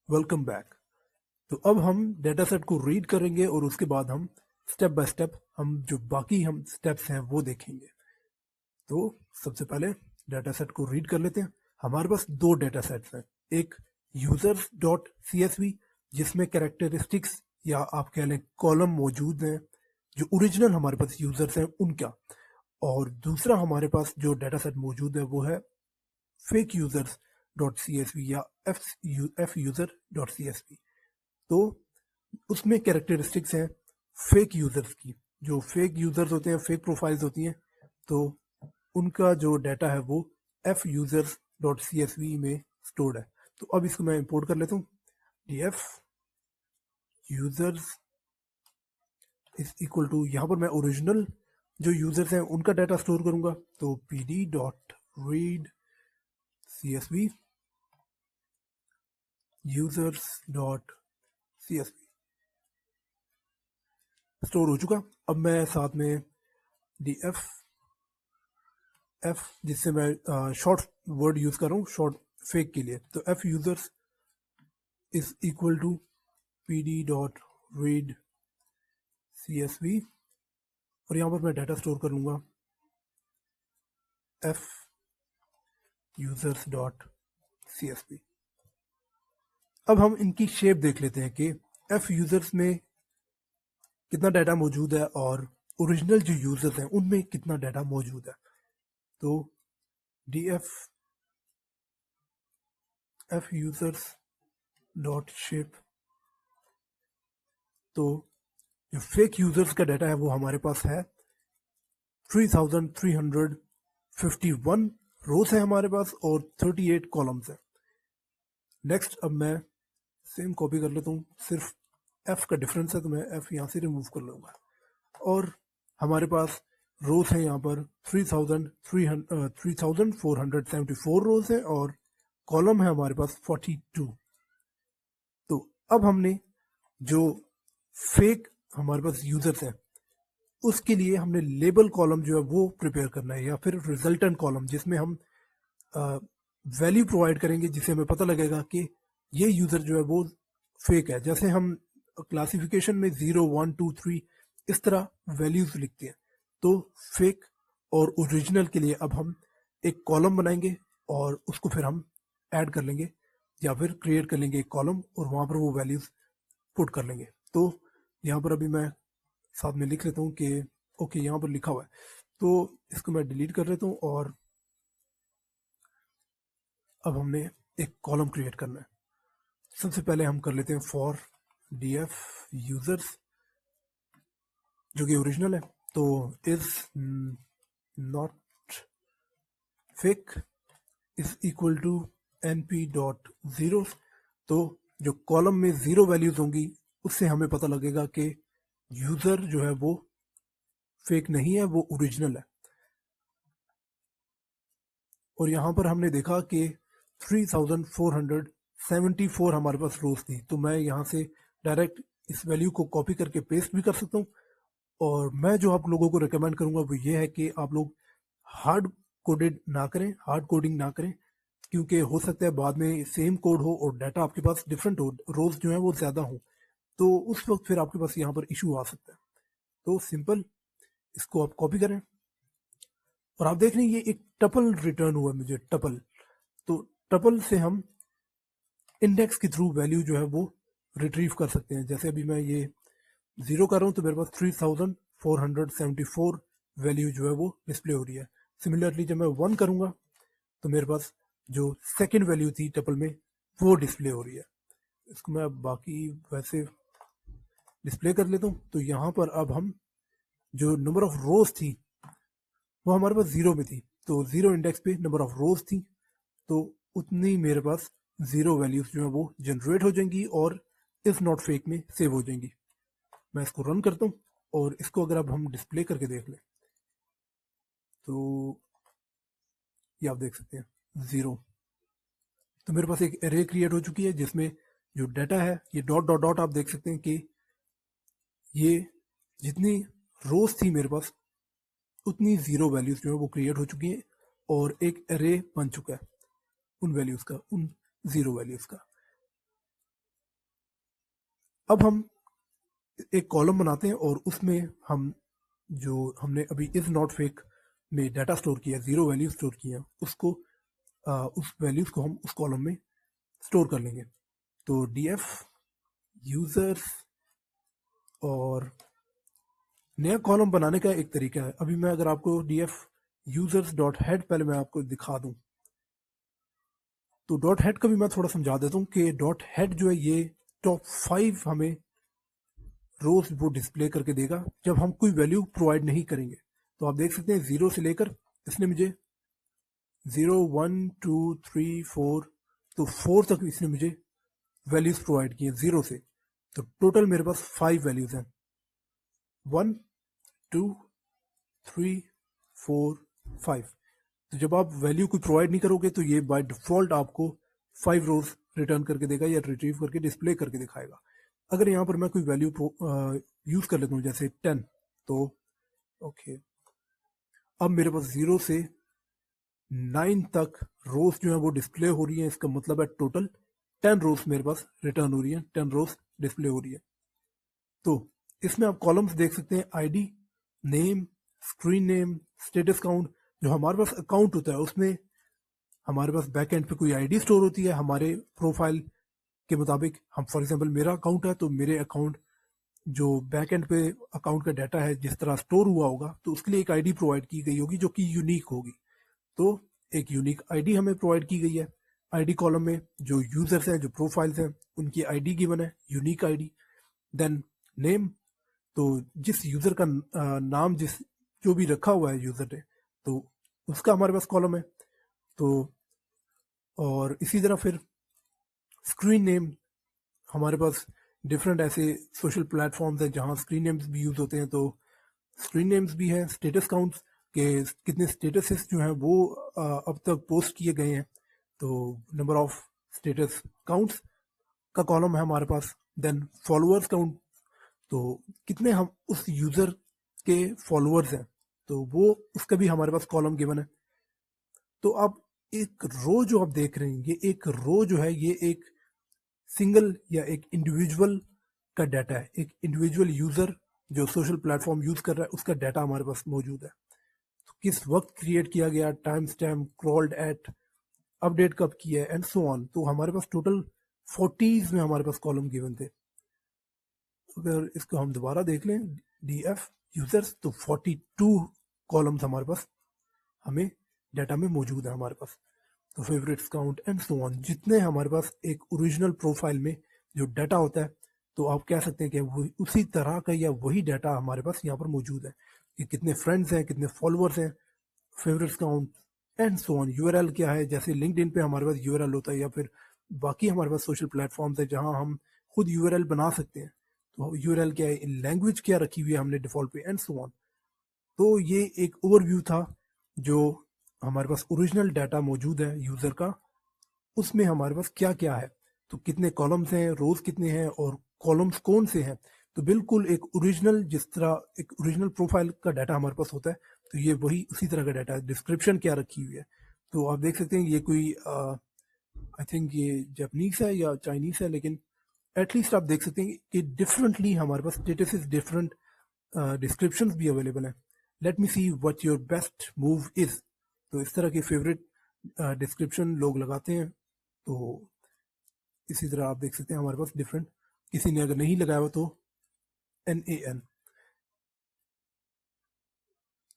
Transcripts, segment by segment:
Welcome back. तो अब हम डेटा सेट को रीड करेंगे और उसके बाद हम स्टेप बाय स्टेप हम जो बाकी हम स्टेप्स हैं वो देखेंगे। तो सबसे पहले डेटा सेट को रीड कर लेते हैं। हमारे पास दो डेटा सेट्स हैं, एक users dot C S V जिसमें कैरेक्टरिस्टिक्स या आप कह लें कॉलम मौजूद हैं जो ओरिजिनल हमारे पास यूजर्स हैं उनका, और दूसरा हमारे पास जो डेटा सेट मौजूद है वो है fake users dot C S V या F user dot C S V. तो उसमें कैरेक्टरिस्टिक्स हैं फेक यूजर्स की। जो फेक यूजर्स होते हैं, फेक प्रोफाइल्स होती हैं, तो उनका जो डाटा है वो F users dot C S V में स्टोर्ड है। तो अब इसको मैं इंपोर्ट कर लेता हूँ। D F users is equal to, यहाँ पर मैं ओरिजिनल जो यूजर्स हैं उनका डाटा स्टोर करूंगा, तो P D dot read C S V users dot C S V store हो चुका। अब मैं साथ में डी एफ जिससे मैं शॉर्ट वर्ड यूज कर रहा हूँ शॉर्ट फेक के लिए, तो F users is equal to P D dot read C S V, और यहाँ पर मैं डाटा स्टोर कर लूँगा F users dot C S V. अब हम इनकी शेप देख लेते हैं कि एफ यूजर्स में कितना डाटा मौजूद है और ओरिजिनल जो यूजर्स हैं उनमें कितना डाटा मौजूद है। तो D F users dot shape, तो जो फेक यूजर्स का डाटा है वो हमारे पास है 3351 रोज है हमारे पास और 38 कॉलम्स है। नेक्स्ट अब मैं सेम कॉपी कर लेता हूँ, सिर्फ एफ का डिफरेंस है तो मैं एफ यहाँ से रिमूव कर लूँगा, और हमारे पास रोज है यहाँ पर 3474 रोज है और कॉलम है हमारे पास 42। तो अब हमने जो फेक हमारे पास यूजर्स हैं उसके लिए हमने लेबल कॉलम जो है वो प्रिपेयर करना है, या फिर रिजल्टेंट कॉलम जिसमें हम वैल्यू प्रोवाइड करेंगे जिससे हमें पता लगेगा कि ये यूजर जो है वो फेक है। जैसे हम क्लासिफिकेशन में 0 1 2 3 इस तरह वैल्यूज लिखते हैं, तो फेक और ओरिजिनल के लिए अब हम एक कॉलम बनाएंगे और उसको फिर हम ऐड कर लेंगे या फिर क्रिएट कर लेंगे एक कॉलम और वहाँ पर वो वैल्यूज पुट कर लेंगे। तो यहाँ पर अभी मैं साथ में लिख लेता हूँ कि ओके यहाँ पर लिखा हुआ है, तो इसको मैं डिलीट कर लेता हूँ और अब हमने एक कॉलम क्रिएट करना है। सबसे पहले हम कर लेते हैं फॉर डी एफ यूजर्स जो कि ओरिजिनल है, तो is not fake is equal to N P dot zero. तो जो कॉलम में जीरो वैल्यूज होंगी उससे हमें पता लगेगा कि यूजर जो है वो फेक नहीं है, वो ओरिजिनल है। और यहाँ पर हमने देखा कि 3474 हमारे पास रोज थी, तो मैं यहाँ से डायरेक्ट इस वैल्यू को कॉपी करके पेस्ट भी कर सकता हूँ। और मैं जो आप लोगों को रिकमेंड करूँगा वो ये है कि आप लोग हार्ड कोडिंग ना करें, क्योंकि हो सकता है बाद में सेम कोड हो और डाटा आपके पास डिफरेंट हो, रोज जो है वो ज़्यादा हो, तो उस वक्त फिर आपके पास यहाँ पर इशू आ सकता है। तो सिंपल इसको आप कॉपी करें और आप देख रहे हैं ये एक टपल रिटर्न हुआ है मुझे, टपल। तो टपल से हम इंडेक्स के थ्रू वैल्यू जो है वो रिट्रीव कर सकते हैं। जैसे अभी मैं ये 0 कर रहा हूँ तो मेरे पास 3474 वैल्यू जो है वो डिस्प्ले हो रही है। सिमिलरली जब मैं 1 करूँगा तो मेरे पास जो सेकेंड वैल्यू थी टपल में वो डिस्प्ले हो रही है। इसको मैं बाकी वैसे डिस्प्ले कर लेता हूँ। तो यहाँ पर अब हम जो नंबर ऑफ रोज थी वो हमारे पास 0 में थी, तो 0 इंडेक्स पे नंबर ऑफ रोज थी, तो उतनी मेरे पास 0 वैल्यूज जो है वो जनरेट हो जाएंगी और इज नॉट फेक में सेव हो जाएंगी। मैं इसको रन करता हूँ और इसको अगर अब हम डिस्प्ले करके देख लें तो ये आप देख सकते हैं 0। तो मेरे पास एक एरे क्रिएट हो चुकी है जिसमें जो डाटा है ये डॉट डॉट डॉट, आप देख सकते हैं कि ये जितनी रोज थी मेरे पास उतनी 0 वैल्यूज जो है वो क्रिएट हो चुकी हैं और एक एरे बन चुका है उन वैल्यूज का, उन 0 वैल्यूज का। अब हम एक कॉलम बनाते हैं और उसमें हम जो हमने अभी इज नॉट फेक में डाटा स्टोर किया, 0 वैल्यू स्टोर किया, उसको उस वैल्यूज को हम उस कॉलम में स्टोर कर लेंगे। तो df यूजर्स, और नया कॉलम बनाने का एक तरीका है। अभी मैं अगर आपको df यूजर्स डॉट हेड पहले मैं आपको दिखा दूं, तो डॉट हेड का भी मैं थोड़ा समझा देता हूँ कि डॉट हेड जो है ये टॉप 5 हमें रोज वो डिस्प्ले करके देगा जब हम कोई वैल्यू प्रोवाइड नहीं करेंगे। तो आप देख सकते हैं 0 से लेकर इसने मुझे 0 1 2 3 4, तो 4 तक इसने मुझे वैल्यूज प्रोवाइड किए 0 से। तो टोटल मेरे पास 5 वैल्यूज हैं, 1 2 3 4 5। तो जब आप वैल्यू कोई प्रोवाइड नहीं करोगे तो ये बाय डिफॉल्ट आपको 5 रोज रिटर्न करके देगा या रिट्रीव करके डिस्प्ले करके दिखाएगा। अगर यहाँ पर मैं कोई वैल्यू यूज कर लेता हूँ जैसे 10, तो ओके, अब मेरे पास 0 से 9 तक रोज जो है वो डिस्प्ले हो रही है। इसका मतलब है टोटल 10 रोज मेरे पास रिटर्न हो रही है, 10 रोज डिस्प्ले हो रही है। तो इसमें आप कॉलम्स देख सकते हैं, ID, name, screen name, status count. जो हमारे पास अकाउंट होता है उसमें हमारे पास बैक एंड पे कोई आईडी स्टोर होती है हमारे प्रोफाइल के मुताबिक। हम फॉर एग्जांपल मेरा अकाउंट है तो मेरे अकाउंट जो बैक एंड पे अकाउंट का डाटा है जिस तरह स्टोर हुआ होगा तो उसके लिए एक आईडी प्रोवाइड की गई होगी जो कि यूनिक होगी। तो एक यूनिक आईडी हमें प्रोवाइड की गई है। आईडी कॉलम में जो यूजर्स हैं, जो प्रोफाइल्स हैं, उनकी आईडी गिवन है, यूनिक आईडी। देन नेम, तो जिस यूजर का नाम जिस जो भी रखा हुआ है यूजर ने, तो उसका हमारे पास कॉलम है। तो और इसी तरह फिर स्क्रीन नेम, हमारे पास डिफरेंट ऐसे सोशल प्लेटफॉर्म्स हैं जहाँ स्क्रीन नेम्स भी यूज होते हैं, तो स्क्रीन नेम्स भी हैं। स्टेटस काउंट्स के कितने स्टेटसेस जो हैं वो अब तक पोस्ट किए गए हैं, तो नंबर ऑफ स्टेटस काउंट्स का कॉलम है हमारे पास। देन फॉलोअर्स काउंट, तो कितने हम उस यूजर के फॉलोअर्स हैं, तो वो उसका भी हमारे पास कॉलम गिवन है। तो अब एक रो जो आप देख रहे हैं, ये एक रो जो है ये एक सिंगल या एक इंडिविजुअल का डाटा है। एक इंडिविजुअल यूजर जो सोशल प्लेटफॉर्म यूज कर रहा है उसका डाटा हमारे पास मौजूद है। तो किस वक्त क्रिएट किया गया, time stamp, crawled at, update कब किया है, एंड सो ऑन। तो हमारे पास टोटल 40s में हमारे पास कॉलम गिवन थे। अगर इसको हम दोबारा देख लें df यूजर्स, तो 42 कॉलम्स हमारे पास हमें डाटा में मौजूद है हमारे पास। तो favourites count and so on, जितने हमारे पास एक ओरिजिनल प्रोफाइल में जो डाटा होता है, तो आप कह सकते हैं कि वही उसी तरह का या वही डाटा हमारे पास यहाँ पर मौजूद है कि कितने फ्रेंड्स हैं, कितने फॉलोअर्स हैं, favourites count and so on. URL क्या है, जैसे लिंक्डइन पे हमारे पास यूआरएल होता है या फिर बाकी हमारे पास सोशल प्लेटफॉर्म्स है जहाँ हम खुद यूआरएल बना सकते हैं, तो यूआरएल क्या है, लैंग्वेज क्या रखी हुई है हमने डिफॉल्ट पे, एंड सो ऑन। तो ये एक ओवरव्यू था जो हमारे पास ओरिजिनल डाटा मौजूद है यूज़र का, उसमें हमारे पास क्या क्या है, तो कितने कॉलम्स हैं, रोज कितने हैं, और कॉलम्स कौन से हैं। तो बिल्कुल एक ओरिजिनल, जिस तरह एक ओरिजिनल प्रोफाइल का डाटा हमारे पास होता है, तो ये वही उसी तरह का डाटा है। डिस्क्रिप्शन क्या रखी हुई है, तो आप देख सकते हैं ये कोई आई थिंक ये जापानीज है या चाइनीज है, लेकिन एटलीस्ट आप देख सकते हैं कि डिफरेंटली हमारे पास स्टेटस डिफरेंट डिस्क्रिप्शन भी अवेलेबल है। Let me see what your best move is, तो इस तरह के फेवरेट डिस्क्रिप्शन लोग लगाते हैं। तो इसी तरह आप देख सकते हैं हमारे पास डिफरेंट, किसी ने अगर नहीं लगाया हुआ तो NAN।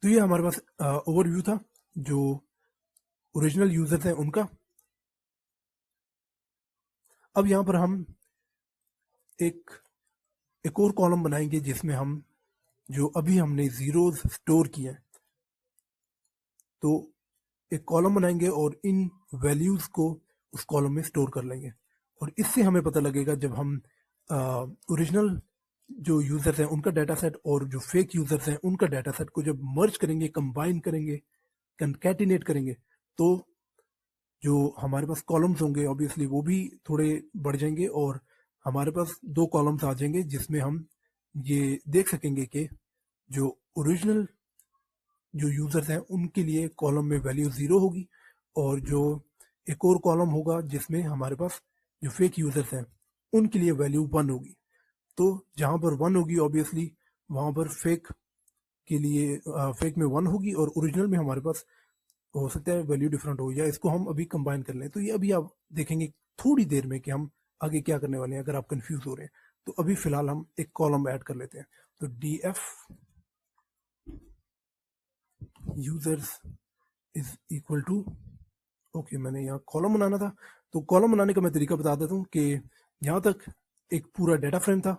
तो ये हमारे पास ओवरव्यू था जो ओरिजिनल यूजर्स हैं उनका। अब यहाँ पर हम एक और कॉलम बनाएंगे जिसमें हम जो अभी हमने जीरोज स्टोर किए हैं, तो एक कॉलम बनाएंगे और इन वैल्यूज को उस कॉलम में स्टोर कर लेंगे। और इससे हमें पता लगेगा जब हम ओरिजिनल जो यूजर्स हैं उनका डाटा सेट और जो फेक यूजर्स हैं उनका डाटा सेट को जब मर्ज करेंगे, कंबाइन करेंगे, कंकैटिनेट करेंगे, तो जो हमारे पास कॉलम्स होंगे ऑब्वियसली वो भी थोड़े बढ़ जाएंगे और हमारे पास 2 कॉलम्स आ जाएंगे जिसमें हम ये देख सकेंगे कि जो ओरिजिनल जो यूजर्स हैं उनके लिए कॉलम में वैल्यू 0 होगी, और जो एक और कॉलम होगा जिसमें हमारे पास जो फेक यूजर्स हैं उनके लिए वैल्यू 1 होगी। تو جہاں پر 1 ہوگی آبویسلی وہاں پر فیک کے لیے فیک میں 1 ہوگی اور اوریجنل میں ہمارے پاس ہو سکتا ہے ویلیو ڈفرینٹ ہو، یا اس کو ہم ابھی کمبائن کر لیں. تو یہ ابھی آپ دیکھیں گے تھوڑی دیر میں کہ ہم آگے کیا کرنے والے ہیں اگر آپ کنفیوز ہو رہے ہیں. تو ابھی فی الحال ہم ایک کالم ایڈ کر لیتے ہیں. تو D F users is equal to, okay میں نے یہاں کالم بنانا تھا. تو کالم بنانے کا میں طریقہ بتا دیتا ہوں کہ یہاں تک ایک پورا ڈیٹا فریم تھا.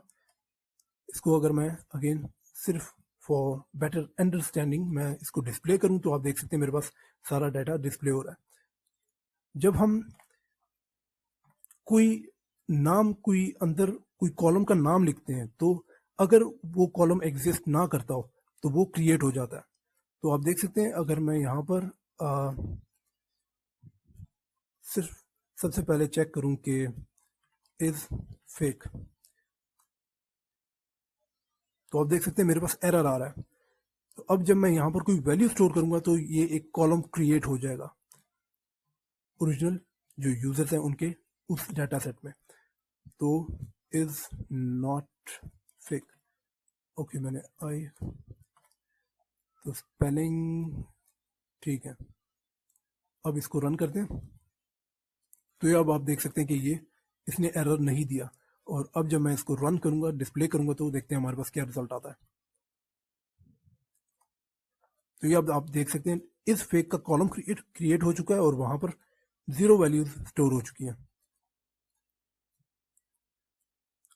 اس کو اگر میں اگین صرف فار بیٹر انڈرسٹینڈنگ میں اس کو ڈسپلے کروں تو آپ دیکھ سکتے ہیں میرے پاس سارا ڈیٹا ڈسپلے ہو رہا ہے. جب ہم کوئی نام کوئی اندر کوئی کالم کا نام لکھتے ہیں تو اگر وہ کالم ایگزسٹ نہ کرتا ہو تو وہ کریٹ ہو جاتا ہے. تو آپ دیکھ سکتے ہیں اگر میں یہاں پر صرف سب سے پہلے چیک کروں کہ از فیک، تو آپ دیکھ سکتے ہیں میرے پاس ایرر آ رہا ہے. تو اب جب میں یہاں پر کوئی ویلیو اسٹور کروں گا تو یہ ایک کالم کریٹ ہو جائے گا اوریجنل جو یوزرز ہیں ان کے اس ڈیٹا سیٹ میں. تو از ناٹ فیک، اوکے میں نے آئی تو اسپیلنگ ٹھیک ہے. اب اس کو رن کرتے ہیں تو یہ اب آپ دیکھ سکتے ہیں کہ یہ اس نے ایرر نہیں دیا. اور اب جب میں اس کو رن کروں گا ڈسپلے کروں گا تو دیکھتے ہیں ہمارے پاس کیا رزلٹ آتا ہے. تو یہ اب آپ دیکھ سکتے ہیں اس فیک کا کالم کریٹ ہو چکا ہے اور وہاں پر 0 ویلیوز اسٹور ہو چکی ہیں.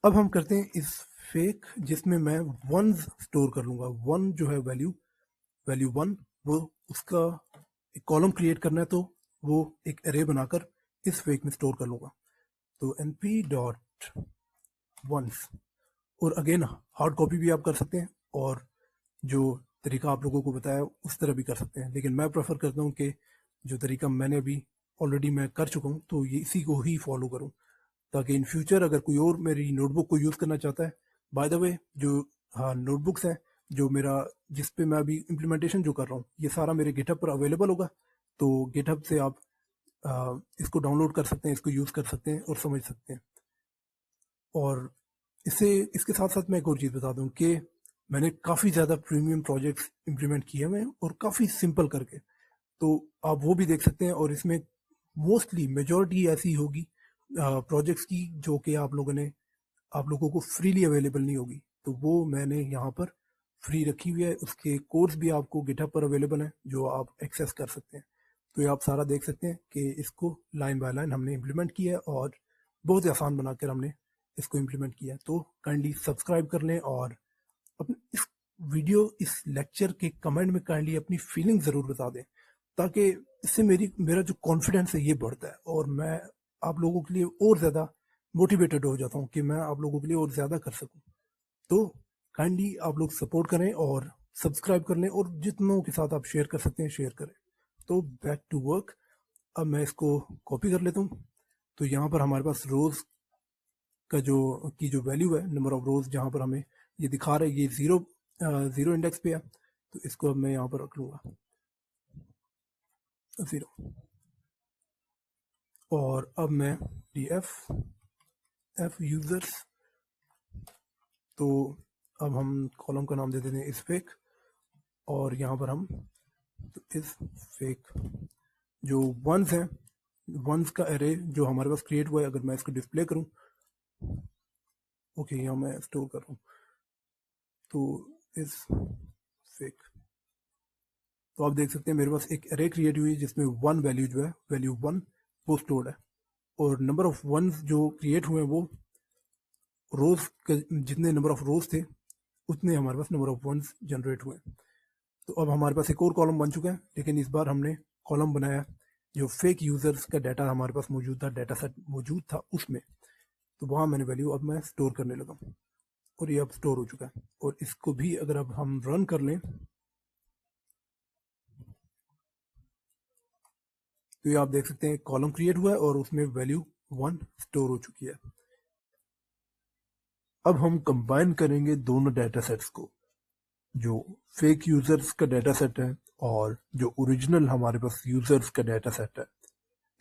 اب ہم کرتے ہیں اس فیک جس میں میں ونز اسٹور کر لوں گا. 1 جو ہے ویلیو 1 وہ اس کا ایک کالم کریٹ کرنا ہے تو وہ ایک ارے بنا کر اس فیک میں اسٹور کر لوں گا. تو این پی ڈاٹ ونس، اور اگین ہارڈ کاپی بھی آپ کر سکتے ہیں اور جو طریقہ آپ لوگوں کو بتایا اس طرح بھی کر سکتے ہیں. لیکن میں پریفر کرتا ہوں کہ جو طریقہ میں نے ابھی آلریڈی میں کر چکا ہوں تو یہ اسی کو ہی فالو کروں تاکہ ان فیوچر اگر کوئی اور میری نوٹ بک کو یوز کرنا چاہتا ہے. بائی دا وے جو نوٹ بکس ہیں جو میرا جس پہ میں ابھی امپلیمنٹیشن جو کر رہا ہوں یہ سارا میرے گیٹ ہب پر اویلیبل ہوگا. تو گیٹ ہب سے آپ اس کو ڈاؤن لوڈ کر سکتے ہیں، اس کو یوز کر سکتے ہیں اور سمجھ سکتے ہیں. اور اس کے ساتھ ساتھ میں ایک اور چیز بتا دوں کہ میں نے کافی زیادہ پریمیم پروجیکٹس امپلیمنٹ کیے ہوئے ہیں اور کافی سمپل کر کے، تو آپ وہ بھی دیکھ سکتے ہیں. اور اس میں موسٹلی میجورٹی ایسی ہوگی پروجیکٹس کی جو کہ آپ لوگوں کو فریلی اویلیبل نہیں ہوگی. تو وہ میں نے یہاں پر فری رکھی ہوئی ہے. اس کے کورس بھی آپ کو گیٹ ہب پر اویلیبل ہیں جو آپ ایکسیس کر سکتے ہیں. تو یہ آپ سارا دیکھ سکتے ہیں کہ اس کو لائن بائی لائن ہم نے امپلیمنٹ کیا ہے اور بہت ہی آسان بنا کر ہم نے اس کو امپلیمنٹ کیا. تو کائنڈلی سبسکرائب کر لیں اور اس ویڈیو اس لیکچر کے کمنٹ میں کائنڈلی اپنی فیلنگ ضرور بتا دیں تاکہ اس سے میرا جو کانفیڈنس ہے یہ بڑھتا ہے اور میں آپ لوگوں کے لیے اور زیادہ موٹیویٹڈ ہو جاتا ہوں کہ میں آپ لوگوں کے لیے اور زیادہ کر سکوں. تو کائنڈلی آپ لوگ سپورٹ کریں اور سبسکرائب کر لیں اور جتنوں کے ساتھ آپ شیئر کر سکتے ہیں شیئر کریں. تو بیک ٹو ورک. اب میں اس کو کاپی کر لیتا ہوں. تو یہاں پر ہمارے پاس روز کا جو ویلیو ہے نمبر آف روز جہاں پر ہمیں یہ دکھا رہا ہے یہ 0 انڈیکس پہ ہے. تو اس کو اب میں یہاں پر رکھ لوں گا 0. اور اب میں ڈی ایف یوزرس، تو اب ہم کالم کا نام دے دیتے ہیں اس فیک اور یہاں پر ہم تو اس فیک جو ونز ہیں ونز کا ارے جو ہمارے پاس کریٹ ہوا ہے اگر میں اس کو ڈسپلے کروں اوکے یہاں میں اسٹور کر رہا ہوں تو اس فیک. تو آپ دیکھ سکتے ہیں میرے پاس ایک ارے کریٹ ہوئی ہے جس میں 1 ویلیو جو ہے ویلیو 1 وہ اسٹورڈ ہے اور نمبر آف ونز جو کریٹ ہوئے ہیں وہ روز کے جتنے نمبر آف روز تھے اتنے ہمارے پاس نمبر آف ونز جنریٹ ہوئے. تو اب ہمارے پاس ایک اور کالم بن چکا ہے لیکن اس بار ہم نے کالم بنایا جو فیک یوزرز کا ڈیٹا ہمارے پاس موجود تھا، ڈیٹا سیٹ موجود تھا اس میں. تو وہاں میں نے ویلیو اب میں اسٹور کرنے لگا اور یہ اب اسٹور ہو چکا ہے. اور اس کو بھی اگر اب ہم رن کر لیں تو یہ آپ دیکھ سکتے ہیں کالم کریٹ ہوا ہے اور اس میں ویلیو 1 اسٹور ہو چکی ہے. اب ہم کمبائن کریں گے دونوں ڈیٹا سیٹس کو، جو فیک یوزرز کا ڈیٹا سیٹ ہے اور جو اوریجنل ہمارے پاس یوزرز کا ڈیٹا سیٹ ہے.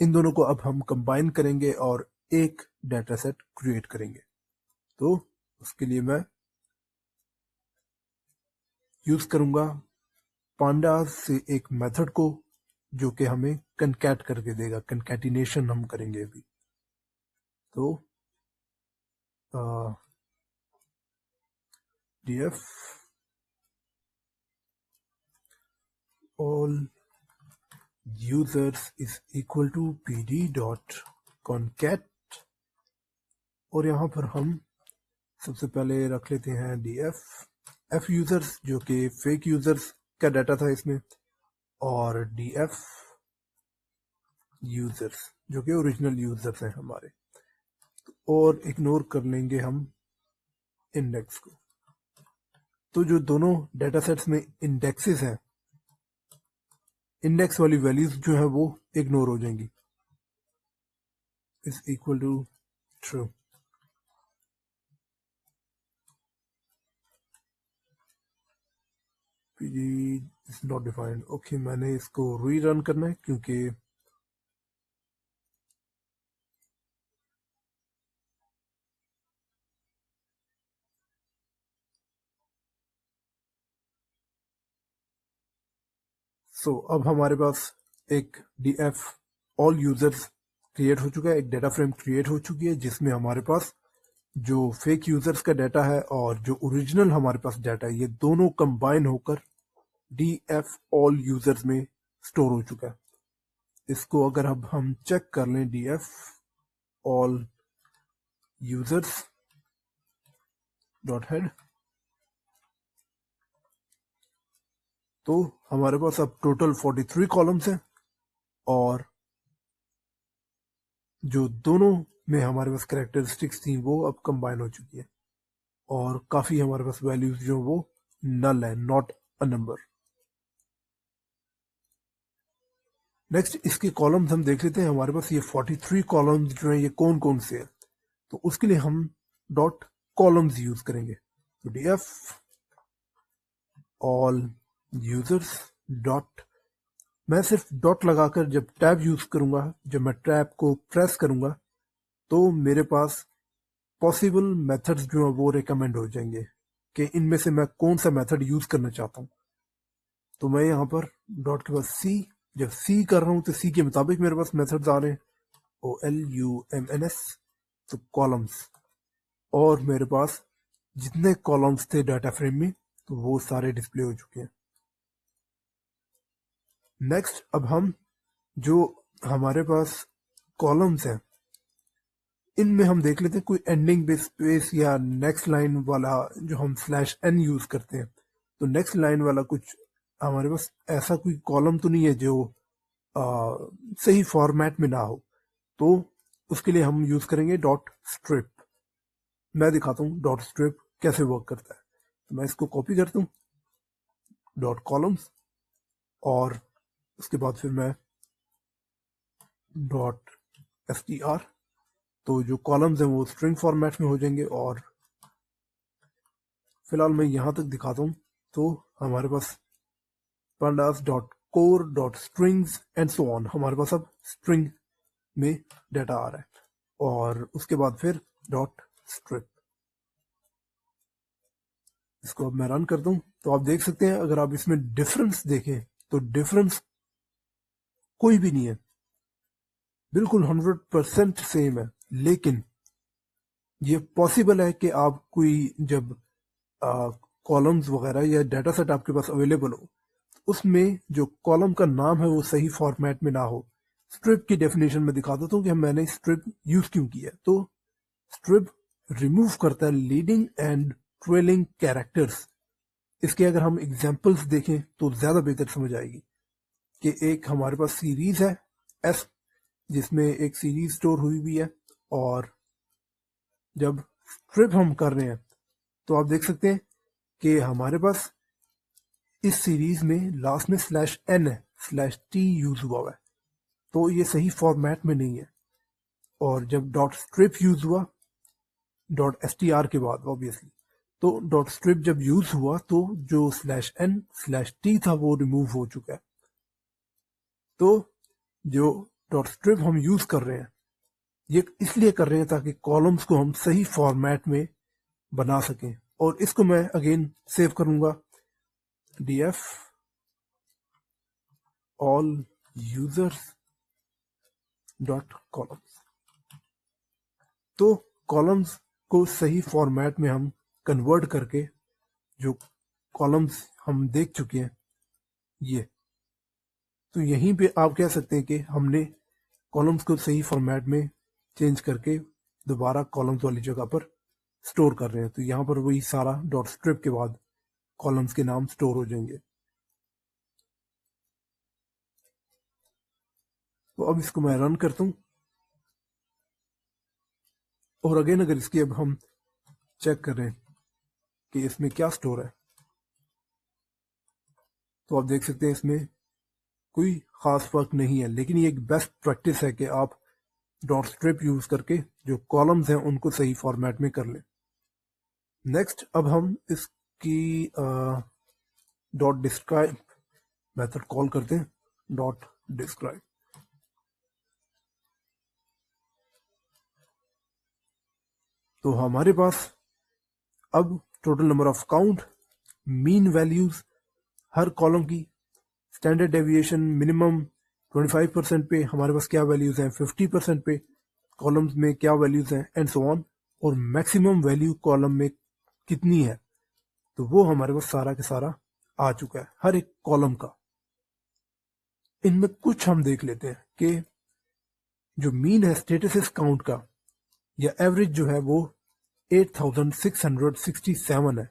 ان دونوں کو اب ہم کمبائن کریں گے اور ایک ڈیٹا سیٹ کریٹ کریں گے. تو اس کے لیے میں یوز کروں گا پانڈاز سے ایک میتھڈ کو جو کہ ہمیں کنکیٹ کر کے دے گا. کنکیٹینیشن ہم کریں گے ابھی. تو df all users is equal to pd dot concat, اور یہاں پر ہم سب سے پہلے رکھ لیتے ہیں df f users جو کہ فیک یوزرز کا ڈیٹا تھا اس میں، اور df users جو کہ اوریجنل یوزرز ہیں ہمارے، اور اگنور کر لیں گے ہم انڈیکس کو. تو جو دونوں ڈیٹا سیٹس میں انڈیکسز ہیں، انڈیکس والی ویلیوز جو ہیں وہ اگنور ہو جائیں گی. is equal to true. pd is not defined. Okay, میں نے اس کو ری رن کرنا ہے کیونکہ اب ہمارے پاس ایک ڈی ایف آل یوزرز کریٹ ہو چکا ہے، ایک ڈیٹا فریم کریٹ ہو چکی ہے جس میں ہمارے پاس جو فیک یوزرز کا ڈیٹا ہے اور جو اوریجنل ہمارے پاس ڈیٹا ہے، یہ دونوں کمبائن ہو کر ڈی ایف آل یوزرز میں سٹور ہو چکا ہے. اس کو اگر اب ہم چیک کر لیں ڈی ایف آل یوزرز ڈاٹ ہیڈ، تو ہمارے پاس اب ٹوٹل 43 کالمز ہیں، اور جو دونوں میں ہمارے پاس کریکٹرسٹکس تھیں وہ اب کمبائن ہو چکی ہیں، اور کافی ہمارے پاس ویلیوز جو وہ نل ہے، ناٹ اے نمبر. نیکسٹ اس کے کالمز ہم دیکھ لیتے ہیں. ہمارے پاس یہ 43 کالمز جو ہیں یہ کون کون سے ہیں، تو اس کے لیے ہم ڈاٹ کالمز یوز کریں گے. تو ڈی ایف آل یوزرز ڈاٹ، میں صرف ڈاٹ لگا کر جب ٹیب یوز کروں گا، جب میں ٹیب کو پریس کروں گا تو میرے پاس پاسبل میتھڈز جو ہیں وہ ریکمینڈ ہو جائیں گے کہ ان میں سے میں کون سا میتھڈ یوز کرنا چاہتا ہوں. تو میں یہاں پر ڈاٹ کے بعد سی، جب سی کر رہا ہوں تو سی کے مطابق میرے پاس میتھڈز آ رہے ہیں، OLUMNS، تو کالمز، اور میرے پاس جتنے کالمز تھے ڈیٹا فریم میں تو وہ سارے ڈسپلے ہو چکے ہیں. نیکسٹ اب ہم جو ہمارے پاس کالمز ہیں ان میں ہم دیکھ لیتے ہیں کوئی اینڈنگ بے اسپیس یا نیکسٹ لائن والا جو ہم /n یوز کرتے ہیں، تو نیکسٹ لائن والا کچھ ہمارے پاس ایسا کوئی کالم تو نہیں ہے جو صحیح فارمیٹ میں نہ ہو، تو اس کے لیے ہم یوز کریں گے ڈاٹ اسٹرپ. میں دکھاتا ہوں ڈاٹ اسٹرپ کیسے ورک کرتا ہے. تو میں اس کو کاپی کرتا ہوں، ڈاٹ کالمز، اور اس کے بعد پھر میں ڈاٹ str، تو جو کالمز ہیں وہ اسٹرنگ فارمیٹ میں ہو جائیں گے. اور فی الحال میں یہاں تک دکھاتا ہوں. تو ہمارے پاس pandas dot core dot strings and so on, ہمارے پاس اب اسٹرنگ میں ڈیٹا آ رہا ہے، اور اس کے بعد پھر ڈاٹ اسٹرپ. اس کو اب میں رن کرتا ہوں تو آپ دیکھ سکتے ہیں اگر آپ اس میں ڈفرنس دیکھیں تو ڈفرنس کوئی بھی نہیں ہے، بالکل 100% سیم ہے. لیکن یہ پاسبل ہے کہ آپ کوئی جب کالمز وغیرہ یا ڈیٹا سیٹ آپ کے پاس اویلیبل ہو، اس میں جو کالم کا نام ہے وہ صحیح فارمیٹ میں نہ ہو. اسٹرپ کی ڈیفینیشن میں دکھا دیتا ہوں کہ میں نے اسٹرپ یوز کیوں کیا. تو اسٹرپ ریموو کرتا ہے لیڈنگ اینڈ ٹریلنگ کیریکٹرز. اس کے اگر ہم ایگزامپلس دیکھیں تو زیادہ بہتر سمجھ آئے گی کہ ایک ہمارے پاس سیریز ہے ایس، جس میں ایک سیریز سٹور ہوئی ہوئی ہے، اور جب اسٹرپ ہم کر رہے ہیں تو آپ دیکھ سکتے ہیں کہ ہمارے پاس اس سیریز میں لاسٹ میں /n ہے، /t یوز ہوا ہے، تو یہ صحیح فارمیٹ میں نہیں ہے. اور جب ڈاٹ اسٹرپ یوز ہوا ڈاٹ str کے بعد آبویسلی، تو ڈاٹ اسٹرپ جب یوز ہوا تو جو /n/t تھا وہ ریموو ہو چکا ہے. تو جو ڈاٹ اسٹرپ ہم یوز کر رہے ہیں یہ اس لیے کر رہے ہیں تاکہ کالمز کو ہم صحیح فارمیٹ میں बना सकें. और इसको मैं अगेन सेव करूंगा df all users dot columns. तो कॉलम्स को सही फॉर्मेट में हम कन्वर्ट करके जो कॉलम्स हम देख चुके हैं ये, तो यहीं पे आप कह सकते हैं कि हमने कॉलम्स को सही फॉर्मेट में चेंज करके दोबारा कॉलम्स वाली जगह पर स्टोर कर रहे हैं. तो यहाँ पर वही सारा डॉट स्ट्रिप के बाद कॉलम्स के नाम स्टोर हो जाएंगे. तो अब इसको मैं रन करता हूँ और अगेन अगर इसकी अब हम चेक करें कि इसमें क्या स्टोर है, तो आप देख सकते हैं इसमें कोई खास फर्क नहीं है. लेकिन ये एक बेस्ट प्रैक्टिस है कि आप डॉट स्ट्रिप यूज करके जो कॉलम्स हैं उनको सही फॉर्मेट में कर लें. नेक्स्ट अब हम इसकी डॉट डिस्क्राइब मेथड कॉल करते हैं. Dot describe. तो हमारे पास अब total number of count, mean values her column की, स्टैंडर्ड डेविएशन मिनिमम 25% पे हमारे पास क्या वैल्यूज हैं, 50% पे कॉलम्स में क्या वैल्यूज हैं, एंड सो ऑन. और मैक्सिमम वैल्यू कॉलम में कितनी है, तो वो हमारे पास सारा के सारा आ चुका है हर एक कॉलम का. इनमें कुछ हम देख लेते हैं कि जो मीन है स्टेटस काउंट का या एवरेज जो है वो 8667 है.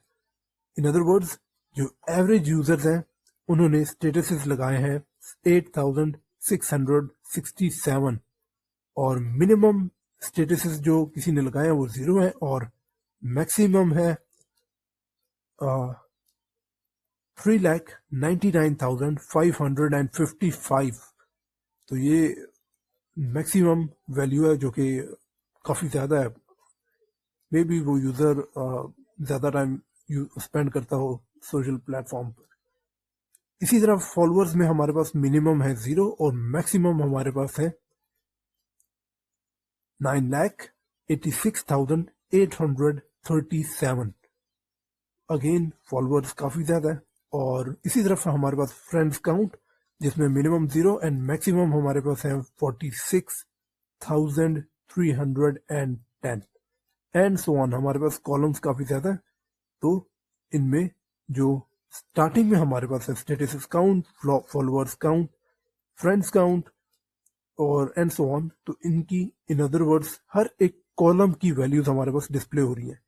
इन अदर वर्ड्स जो एवरेज यूजर्स हैं उन्होंने स्टेटसेस लगाए हैं 8667 और मिनिमम स्टेटसेस जो किसी ने लगाए हैं वो 0 है और मैक्सिमम है 3,99,555. तो ये मैक्सिमम वैल्यू है जो कि काफ़ी ज़्यादा है. मे बी वो यूज़र ज़्यादा टाइम स्पेंड करता हो सोशल प्लेटफॉर्म पर. इसी तरह फॉलोअर्स में हमारे पास मिनिमम है 0 और मैक्सिमम हमारे पास है 9,86,837. अगेन फॉलोअर्स काफ़ी ज़्यादा है. और इसी तरह हमारे पास फ्रेंड्स काउंट जिसमें मिनिमम 0 एंड मैक्सिमम हमारे पास है 46,310 एंड सो ऑन. हमारे पास कॉलम्स काफ़ी ज़्यादा है. तो इनमें जो स्टार्टिंग में हमारे पास है status count, followers count, friends count और एंड सो ऑन, तो इनकी इन अदर वर्ड्स हर एक कॉलम की वैल्यूज हमारे पास डिस्प्ले हो रही है.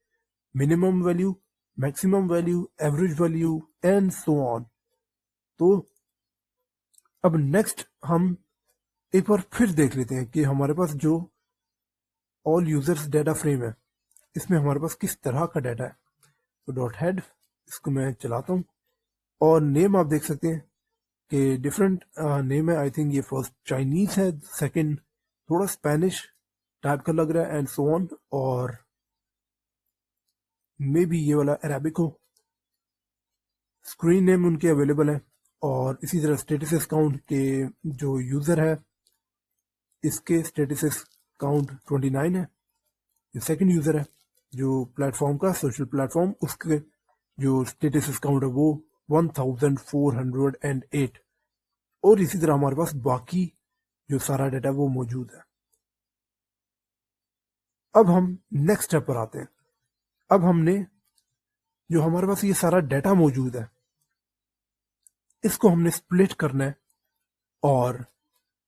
Minimum value, maximum value, average value and so on. तो अब नेक्स्ट हम एक बार फिर देख लेते हैं कि हमारे पास जो ऑल यूजर्स डाटा फ्रेम है इसमें हमारे पास किस तरह का डाटा है. तो डॉट हेड इसको मैं चलाता हूँ और नेम आप देख सकते हैं कि डिफरेंट नेम है. आई थिंक ये फर्स्ट चाइनीज है, सेकंड थोड़ा स्पेनिश टाइप का लग रहा है एंड सो ऑन, और मे बी ये वाला अरेबिक हो. स्क्रीन नेम उनके अवेलेबल है. और इसी तरह स्टेटस काउंट के जो यूज़र है इसके स्टेटस काउंट 29 है. जो सेकंड यूज़र है जो प्लेटफॉर्म का सोशल प्लेटफॉर्म, उसके जो स्टेटस काउंट है वो 1408. और इसी तरह हमारे पास बाकी जो सारा डाटा वो मौजूद है. अब हम नेक्स्ट स्टेप पर आते हैं. अब हमने जो हमारे पास ये सारा डाटा मौजूद है इसको हमने स्प्लिट करना है और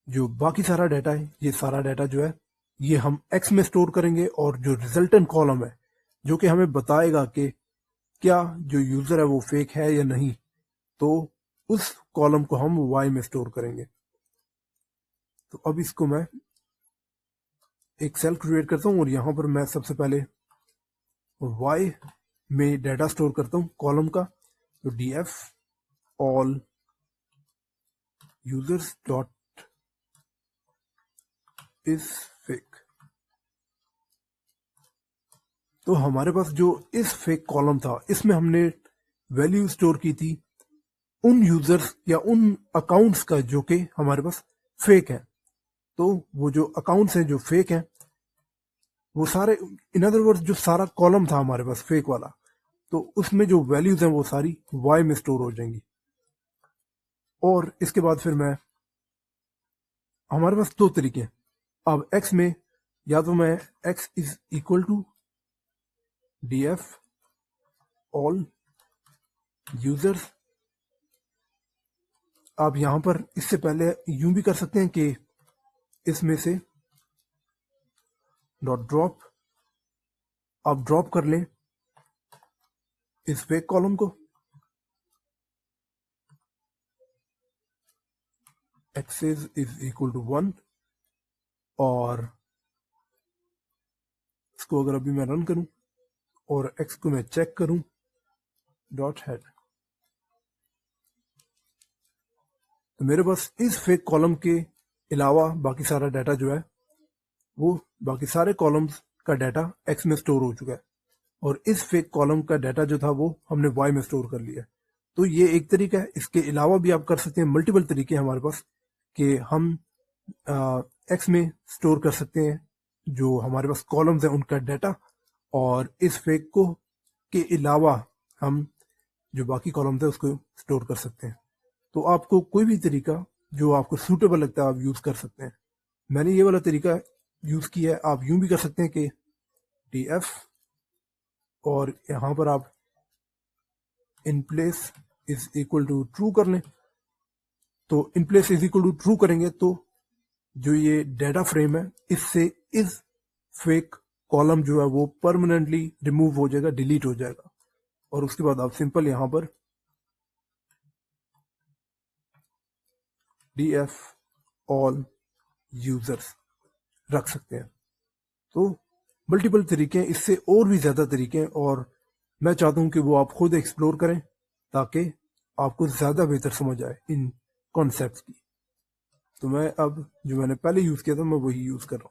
जो बाकी सारा डाटा है ये सारा डाटा जो है ये हम एक्स में स्टोर करेंगे और जो रिजल्टेंट कॉलम है जो कि हमें बताएगा कि क्या जो यूज़र है वो फेक है या नहीं, तो उस कॉलम को हम वाई में स्टोर करेंगे. तो अब इसको मैं एक सेल क्रिएट करता हूँ और यहाँ पर मैं सबसे पहले वाई में डाटा स्टोर करता हूँ कॉलम का. तो df all users dot is fake. तो हमारे पास जो इस फेक कॉलम था इसमें हमने वैल्यू स्टोर की थी उन यूजर्स या उन अकाउंट्स का जो कि हमारे पास फेक है. तो वो जो अकाउंट्स हैं जो फेक हैं वो सारे, इन अदर वर्ड्स जो सारा कॉलम था हमारे पास फेक वाला, तो उसमें जो वैल्यूज हैं वो सारी वाई में स्टोर हो जाएंगी। और इसके बाद फिर मैं, हमारे पास दो तरीके हैं अब एक्स में, या तो मैं X is equal to D F all users, आप यहां पर इससे पहले यूं भी कर सकते हैं कि इसमें से डॉट ड्रॉप, आप ड्रॉप कर लें इस फेक कॉलम को, एक्सेस इज इक्वल टू 1, और इसको अगर अभी मैं रन करूं और एक्स को मैं चेक करूं डॉट हेड, तो मेरे पास इस फेक कॉलम के अलावा बाकी सारा डाटा जो है वो, बाकी सारे कॉलम्स का डाटा एक्स में स्टोर हो चुका है, और इस फेक कॉलम का डाटा जो था वो हमने वाई में स्टोर कर लिया। तो ये एक तरीका है। इसके अलावा भी आप कर सकते हैं, मल्टीपल तरीके हैं हमारे पास कि हम एक्स में स्टोर कर सकते हैं जो हमारे पास कॉलम्स हैं उनका डाटा, और इस फेक को के अलावा हम जो बाकी कॉलम्स है उसको स्टोर कर सकते हैं। तो आपको कोई भी तरीका जो आपको सूटेबल लगता है आप यूज कर सकते हैं। मैंने ये वाला तरीका यूज किया है। आप यूं भी कर सकते हैं कि डी एफ, और यहां पर आप in place is equal to true कर लें। तो in place is equal to true करेंगे तो जो ये डाटा फ्रेम है इससे इस फेक कॉलम जो है वो परमानेंटली रिमूव हो जाएगा, डिलीट हो जाएगा। और उसके बाद आप सिंपल यहां पर डी एफ ऑल यूजर्स रख सकते हैं। तो मल्टीपल तरीके हैं, इससे और भी ज्यादा तरीके हैं, और मैं चाहता हूं कि वो आप खुद एक्सप्लोर करें ताकि आपको ज्यादा बेहतर समझ आए इन कॉन्सेप्ट्स की। तो मैं अब जो मैंने पहले यूज किया था मैं वही यूज कर रहा हूं,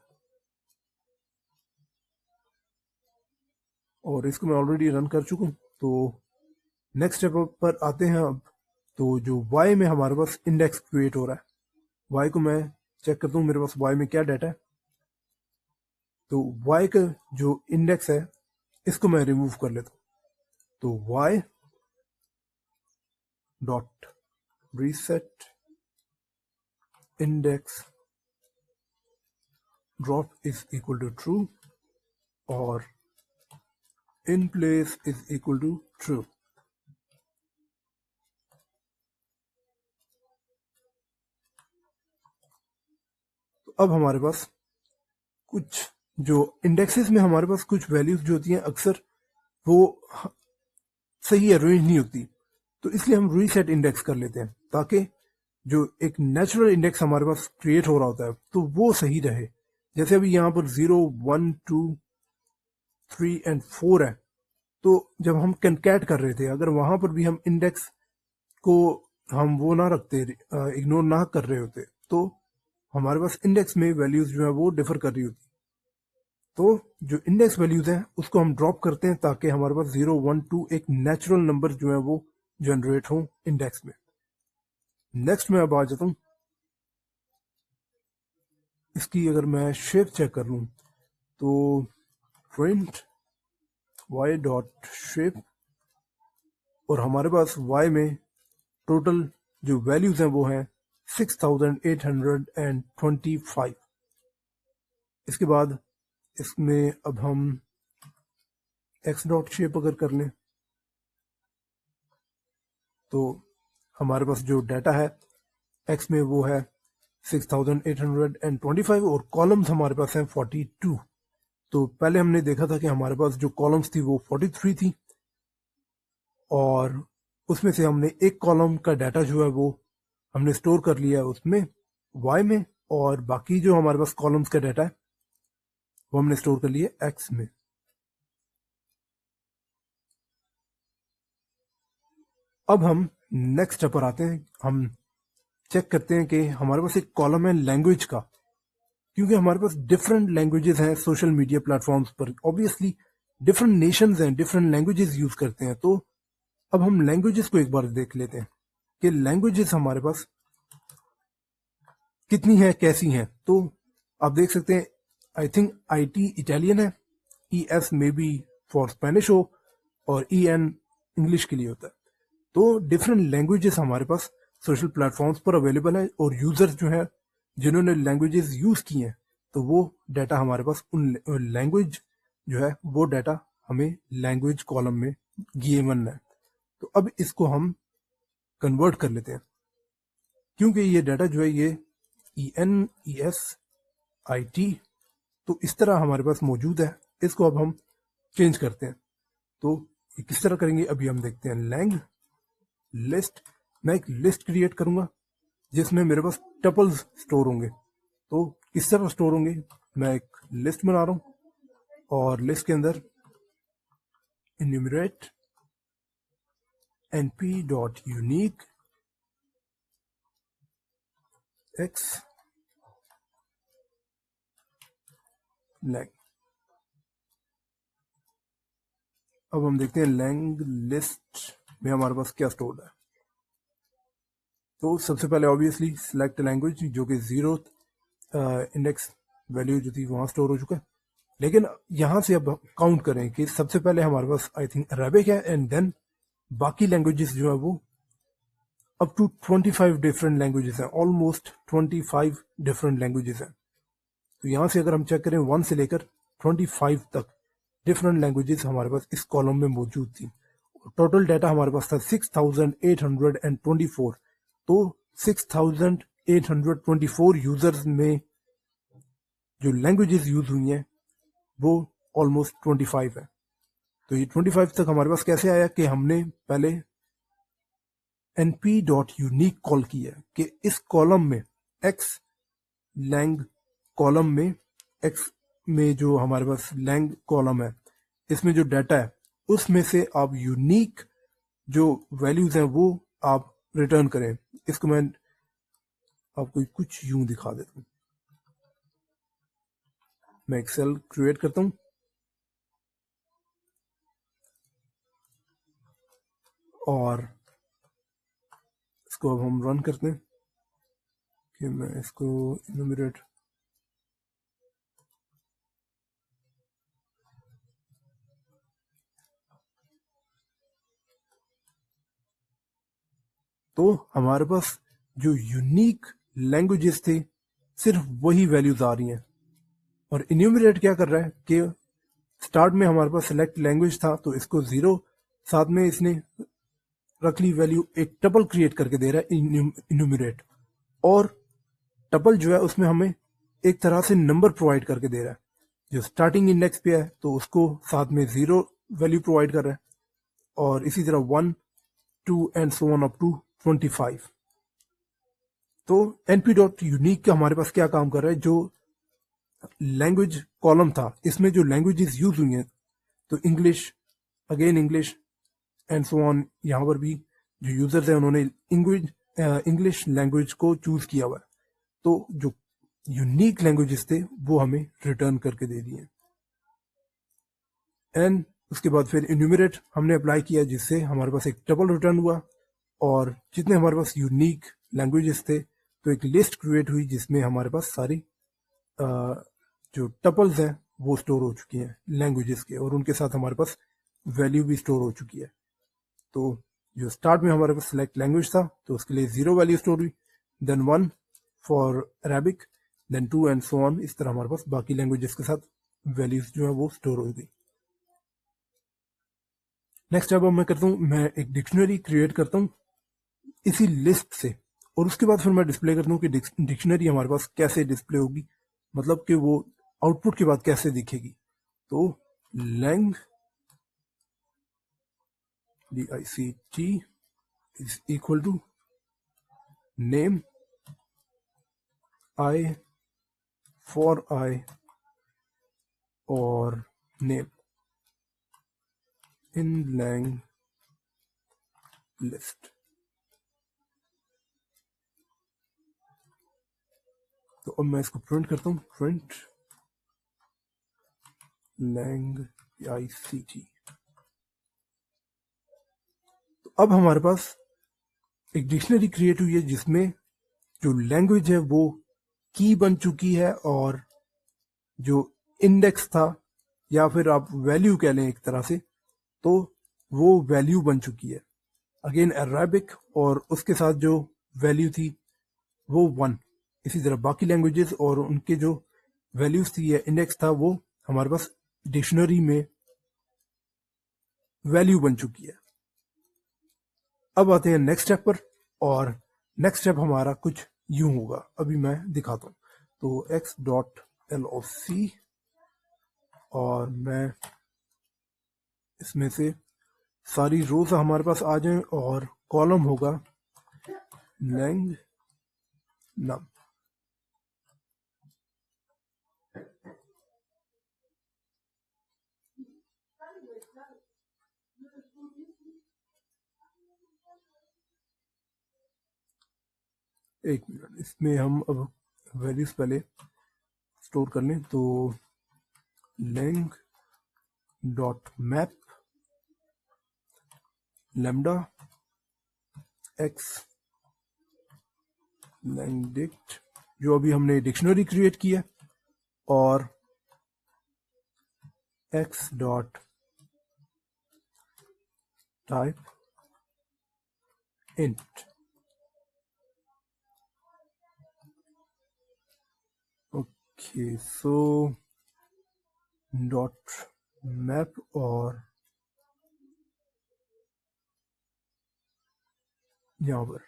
और इसको मैं ऑलरेडी रन कर चुका हूं। तो नेक्स्ट स्टेप पर आते हैं अब। तो जो वाई में हमारे पास इंडेक्स क्रिएट हो रहा है, वाई को मैं चेक करता हूँ मेरे पास वाई में क्या डाटा है। तो वाई का जो इंडेक्स है इसको मैं रिमूव कर लेता हूँ। तो Y dot reset index drop is equal to true और in place is equal to true. तो अब हमारे पास कुछ जो इंडेक्सेस में हमारे पास कुछ वैल्यूज जो होती हैं अक्सर वो सही अरेंज नहीं होती, तो इसलिए हम रीसेट इंडेक्स कर लेते हैं ताकि जो एक नेचुरल इंडेक्स हमारे पास क्रिएट हो रहा होता है तो वो सही रहे। जैसे अभी यहाँ पर 0, 1, 2, 3 एंड 4 है, तो जब हम कंकैट कर रहे थे अगर वहां पर भी हम इंडेक्स को हम वो ना रखते, इग्नोर ना कर रहे होते, तो हमारे पास इंडेक्स में वैल्यूज जो है वो डिफर कर रही होती। तो जो इंडेक्स वैल्यूज हैं उसको हम ड्रॉप करते हैं ताकि हमारे पास 0, 1, 2 एक नेचुरल नंबर जो है वो जनरेट हो इंडेक्स में। नेक्स्ट में अब आ जाता हूं, इसकी अगर मैं शेप चेक कर लूं तो प्रिंट y डॉट शेप, और हमारे पास y में टोटल जो वैल्यूज हैं वो हैं 6825। इसके बाद इसमें अब हम x डॉट शेप अगर कर लें तो हमारे पास जो डाटा है x में वो है 6825 और कॉलम्स हमारे पास हैं 42। तो पहले हमने देखा था कि हमारे पास जो कॉलम्स थी वो 43 थी, और उसमें से हमने एक कॉलम का डाटा जो है वो हमने स्टोर कर लिया है उसमें y में, और बाकी जो हमारे पास कॉलम्स का डाटा है वो हमने स्टोर कर लिया x में। अब हम नेक्स्ट स्टेप पर आते हैं। हम चेक करते हैं कि हमारे पास एक कॉलम है लैंग्वेज का, क्योंकि हमारे पास डिफरेंट लैंग्वेजेस हैं सोशल मीडिया प्लेटफॉर्म्स पर, ऑब्वियसली डिफरेंट नेशंस हैं, डिफरेंट लैंग्वेजेस यूज करते हैं। तो अब हम लैंग्वेजेस को एक बार देख लेते हैं कि लैंग्वेजेस हमारे पास कितनी है, कैसी हैं। तो आप देख सकते हैं आई थिंक IT इटालियन है, ES may be for Spanish हो, और EN इंग्लिश के लिए होता है। तो डिफरेंट लैंग्वेजेस हमारे पास सोशल प्लेटफॉर्म्स पर अवेलेबल है, और यूजर्स जो है जिन्होंने लैंग्वेजेस यूज की हैं, तो वो डाटा हमारे पास उन लैंग्वेज जो है वो डाटा हमें लैंग्वेज कॉलम में गिवन है। तो अब इसको हम कन्वर्ट कर लेते हैं, क्योंकि ये डाटा जो है ये EN ES IT तो इस तरह हमारे पास मौजूद है। इसको अब हम चेंज करते हैं, तो ये किस तरह करेंगे अभी हम देखते हैं। लैंग लिस्ट, मैं एक लिस्ट क्रिएट करूंगा जिसमें मेरे पास टपल्स स्टोर होंगे। तो किस तरह स्टोर होंगे, मैं एक लिस्ट बना रहा हूं, और लिस्ट के अंदर enumerate np.unique x lang। अब हम देखते हैं लैंग लिस्ट में हमारे पास क्या स्टोर है। तो सबसे पहले ऑब्वियसली सिलेक्ट लैंग्वेज, जो कि 0 इंडेक्स वैल्यू जो थी वहां स्टोर हो चुका है। लेकिन यहां से अब काउंट करें कि सबसे पहले हमारे पास आई थिंक अरेबिक है, एंड देन बाकी लैंग्वेजेस जो है वो अप टू 25 डिफरेंट लैंग्वेजेस हैं, ऑलमोस्ट 25 डिफरेंट लैंग्वेजेस हैं। तो यहाँ से अगर हम चेक करें 1 से लेकर 25 तक डिफरेंट लैंग्वेजेस हमारे पास इस कॉलम में मौजूद थी। टोटल डाटा हमारे पास था 6824। तो 6824 यूजर्स में जो लैंग्वेजेस यूज हुई हैं वो ऑलमोस्ट 25 है। तो ये 25 तक हमारे पास कैसे आया कि हमने पहले np.unique कॉल किया कि इस कॉलम में x लैंग कॉलम में x में जो हमारे पास लैंग कॉलम है इसमें जो डाटा है उसमें से आप यूनिक जो वैल्यूज हैं वो आप रिटर्न करें। इसको मैं आपको कुछ यूं दिखा देता हूं। मैं एक सेल क्रिएट करता हूं, और इसको अब हम रन करते हैं कि मैं इसको इन्यूमरेट तो हमारे पास जो यूनिक लैंग्वेजेस थे सिर्फ वही वैल्यूज आ रही हैं। और इन्यूमरेट क्या कर रहा है कि स्टार्ट में हमारे पास सिलेक्ट लैंग्वेज था तो इसको 0, साथ में इसने रख ली वैल्यू, एक टपल क्रिएट करके दे रहा है इन्यूमरेट, और टपल जो है उसमें हमें एक तरह से नंबर प्रोवाइड करके दे रहा है। जो स्टार्टिंग इंडेक्स पे है तो उसको साथ में 0 वैल्यू प्रोवाइड कर रहा है, और इसी तरह 1 2 and so on up to 25। तो np.unique का हमारे पास क्या काम कर रहा है, जो लैंग्वेज कॉलम था इसमें जो लैंग्वेजेस यूज हुई हैं, तो English, again English and so on, यहाँ पर भी जो यूजर्स हैं उन्होंने इंग्लिश लैंग्वेज को चूज किया हुआ है। तो जो यूनिक लैंग्वेजेस थे वो हमें रिटर्न करके दे दिए। एंड उसके बाद फिर इन्यूमरेट हमने अप्लाई किया जिससे हमारे पास एक टपल रिटर्न हुआ, और जितने हमारे पास यूनिक लैंग्वेजेस थे तो एक लिस्ट क्रिएट हुई जिसमें हमारे पास सारी जो टपल्स हैं वो स्टोर हो चुकी हैं लैंग्वेजेस के, और उनके साथ हमारे पास वैल्यू भी स्टोर हो चुकी है। तो जो स्टार्ट में हमारे पास सिलेक्ट लैंग्वेज था तो उसके लिए 0 वैल्यू स्टोर हुई, then 1 for Arabic, then 2 and so on. इस तरह हमारे पास बाकी लैंग्वेजेस के साथ वैल्यूज जो है वो स्टोर हो गई। नेक्स्ट अब मैं करता हूँ, मैं एक डिक्शनरी क्रिएट करता हूँ इसी लिस्ट से, और उसके बाद फिर मैं डिस्प्ले करता हूँ कि डिक्शनरी हमारे पास कैसे डिस्प्ले होगी, मतलब कि वो आउटपुट के बाद कैसे दिखेगी। तो lang DICT is equal to name I for I और नेम इन लैंग लिस्ट। तो अब मैं इसको प्रिंट करता हूँ, प्रिंट लैंग ICT। तो अब हमारे पास एक डिक्शनरी क्रिएट हुई है जिसमें जो लैंग्वेज है वो की बन चुकी है, और جو انڈیکس تھا یا پھر آپ ویلیو کہہ لیں ایک طرح سے، تو وہ ویلیو بن چکی ہے اگین عربک، اور اس کے ساتھ جو ویلیو تھی وہ 1. اسی طرح باقی لینگویجز اور ان کے جو ویلیوز تھی یا انڈیکس تھا وہ ہمارے پاس ڈکشنری میں ویلیو بن چکی ہے. اب آتے ہیں نیکسٹ اسٹیپ پر، اور نیکسٹ اسٹیپ ہمارا کچھ یوں ہوگا، ابھی میں دکھاتا ہوں. تو x.loc، اور میں اس میں سے ساری روز ہمارے پاس آ جائیں، اور کالم ہوگا لینگ نم. ایک منٹ، اس میں ہم اب ویلیوز پہلے اسٹور کر لیں. تو lang dot map lambda X lang dict, جو ابھی ہم نے ڈکشنری کریٹ کی ہے، اور X dot type int. Okay, so dot map, اور یہاں پر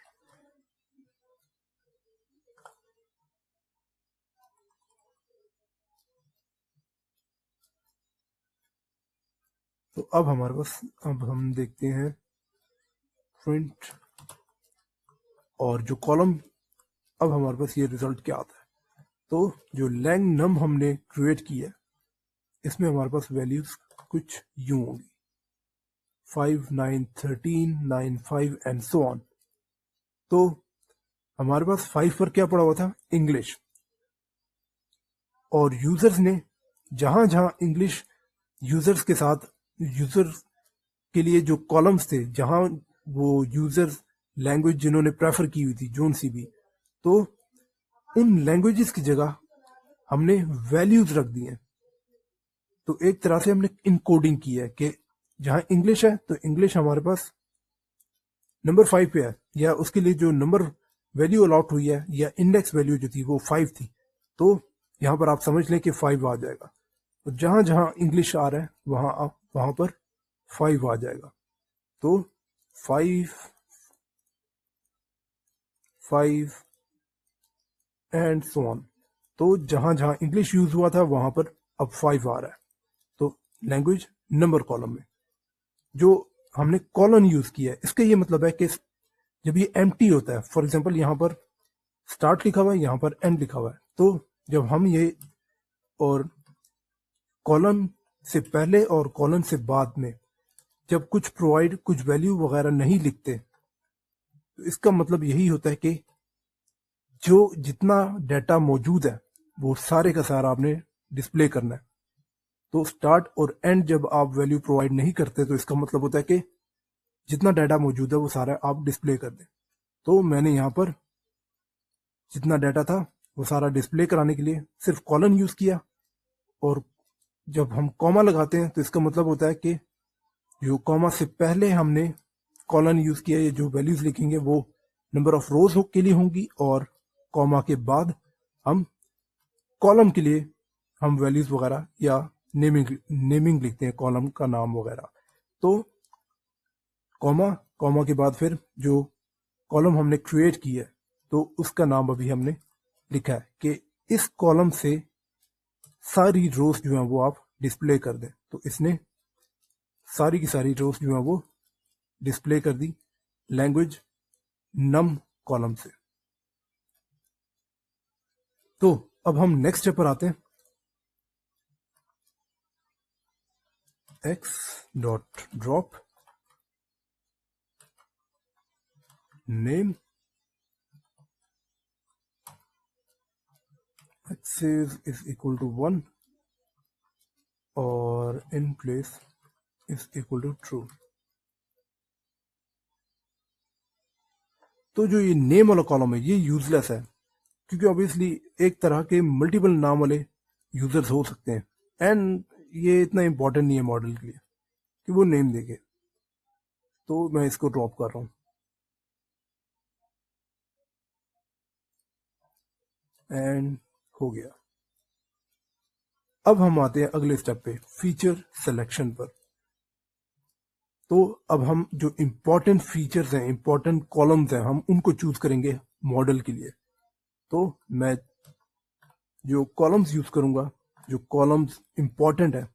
تو اب ہمارے پاس، اب ہم دیکھتے ہیں پرنٹ، اور جو کالم اب ہمارے پاس یہ ریزلٹ کیا آتا ہے. تو جو لینگ نم ہم نے کریٹ کی ہے، اس میں ہمارے پاس ویلیوز کچھ یوں ہوں گی 5 9 13 9 5 اینڈ سو آن. تو ہمارے پاس 5 پر کیا پڑا ہوا تھا؟ انگلش. اور یوزرز نے جہاں جہاں انگلش یوزرز کے ساتھ، یوزر کے لیے جو کالمز تھے، جہاں وہ یوزرز لینگویج جنہوں نے پریفر کی ہوئی تھی جون سی بھی، تو ان لینگویجز کی جگہ ہم نے ویلیوز رکھ دی ہیں. تو ایک طرح سے ہم نے انکوڈنگ کی ہے کہ جہاں انگلش ہے تو انگلش ہمارے پاس نمبر 5 پہ ہے، یا اس کے لیے جو نمبر ویلیو الاٹ ہوئی ہے یا انڈیکس ویلیو جو تھی وہ 5 تھی. تو یہاں پر آپ سمجھ لیں کہ 5 آ جائے گا. تو جہاں جہاں انگلش آ رہا ہے وہاں پر 5 آ جائے گا. تو 5 5 اینڈ سو آن. تو جہاں جہاں انگلش یوز ہوا تھا وہاں پر اب 5 آ رہا ہے. تو لینگویج نمبر کالم میں جو ہم نے کالن یوز کیا ہے، اس کا یہ مطلب ہے کہ جب یہ ایمٹی ہوتا ہے، فار ایگزامپل یہاں پر اسٹارٹ لکھا ہوا ہے، یہاں پر اینڈ لکھا ہوا ہے، تو جب ہم یہ اور کالن سے پہلے اور کالن سے بعد میں جب کچھ پرووائڈ، کچھ ویلیو وغیرہ نہیں لکھتے، تو اس کا مطلب یہی ہوتا ہے کہ جو جتنا ڈیٹا موجود ہے وہ سارے کا سارا آپ نے ڈسپلے کرنا ہے. تو اسٹارٹ اور اینڈ جب آپ ویلیو پرووائڈ نہیں کرتے تو اس کا مطلب ہوتا ہے کہ جتنا ڈیٹا موجود ہے وہ سارا آپ ڈسپلے کر دیں. تو میں نے یہاں پر جتنا ڈیٹا تھا وہ سارا ڈسپلے کرانے کے لیے صرف کالن یوز کیا. اور جب ہم کوما لگاتے ہیں تو اس کا مطلب ہوتا ہے کہ جو کوما سے پہلے ہم نے کالن یوز کیا، یا جو ویلیوز لکھیں گے وہ نمبر آف روز کے لیے ہوں گی، اور کوما کے بعد ہم کالم کے لیے ہم ویلیوز وغیرہ یا نیمنگ لکھتے ہیں، کالم کا نام وغیرہ. تو کوما کے بعد پھر جو کالم ہم نے کریٹ کی ہے تو اس کا نام ابھی ہم نے لکھا ہے کہ اس کالم سے ساری روز جو ہیں وہ آپ ڈسپلے کر دیں. تو اس نے ساری کی ساری روز جو ہیں وہ ڈسپلے کر دی لینگویج نم کالم سے. تو اب ہم نیکسٹ اسٹیپ پر آتے ہیں. X dot drop name axis is equal to 1 اور in place is equal to true. تو جو یہ نیم والا کالم ہے یہ یوز لیس ہے، کیونکہ obviously ایک طرح کے ملٹیپل نام والے यूजर्स हो सकते हैं, एंड ये इतना इम्पोर्टेंट नहीं है मॉडल के लिए कि वो नेम देंगे, तो मैं इसको ड्रॉप कर रहा हूँ एंड हो गया। अब हम आते हैं अगले स्टेप पे, फीचर सिलेक्शन पर। तो अब हम जो इम्पोर्टेंट फीचर्स हैं, इम्पोर्टेंट कॉलम्स हैं, हम उनको चूज करेंगे मॉडल के लिए। तो मैं जो कॉलम्स यूज करूंगा, जो कॉलम्स इम्पोर्टेंट है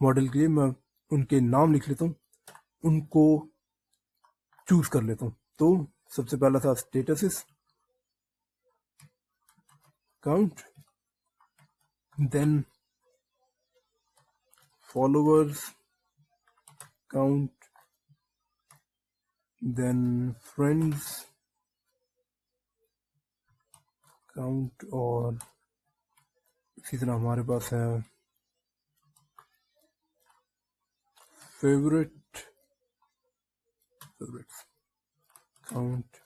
मॉडल के लिए, मैं उनके नाम लिख लेता हूँ, उनको चूज कर लेता हूँ। तो सबसे पहला था status count, then followers count, then friends count, और इसी तरह हमारे पास है favorites count,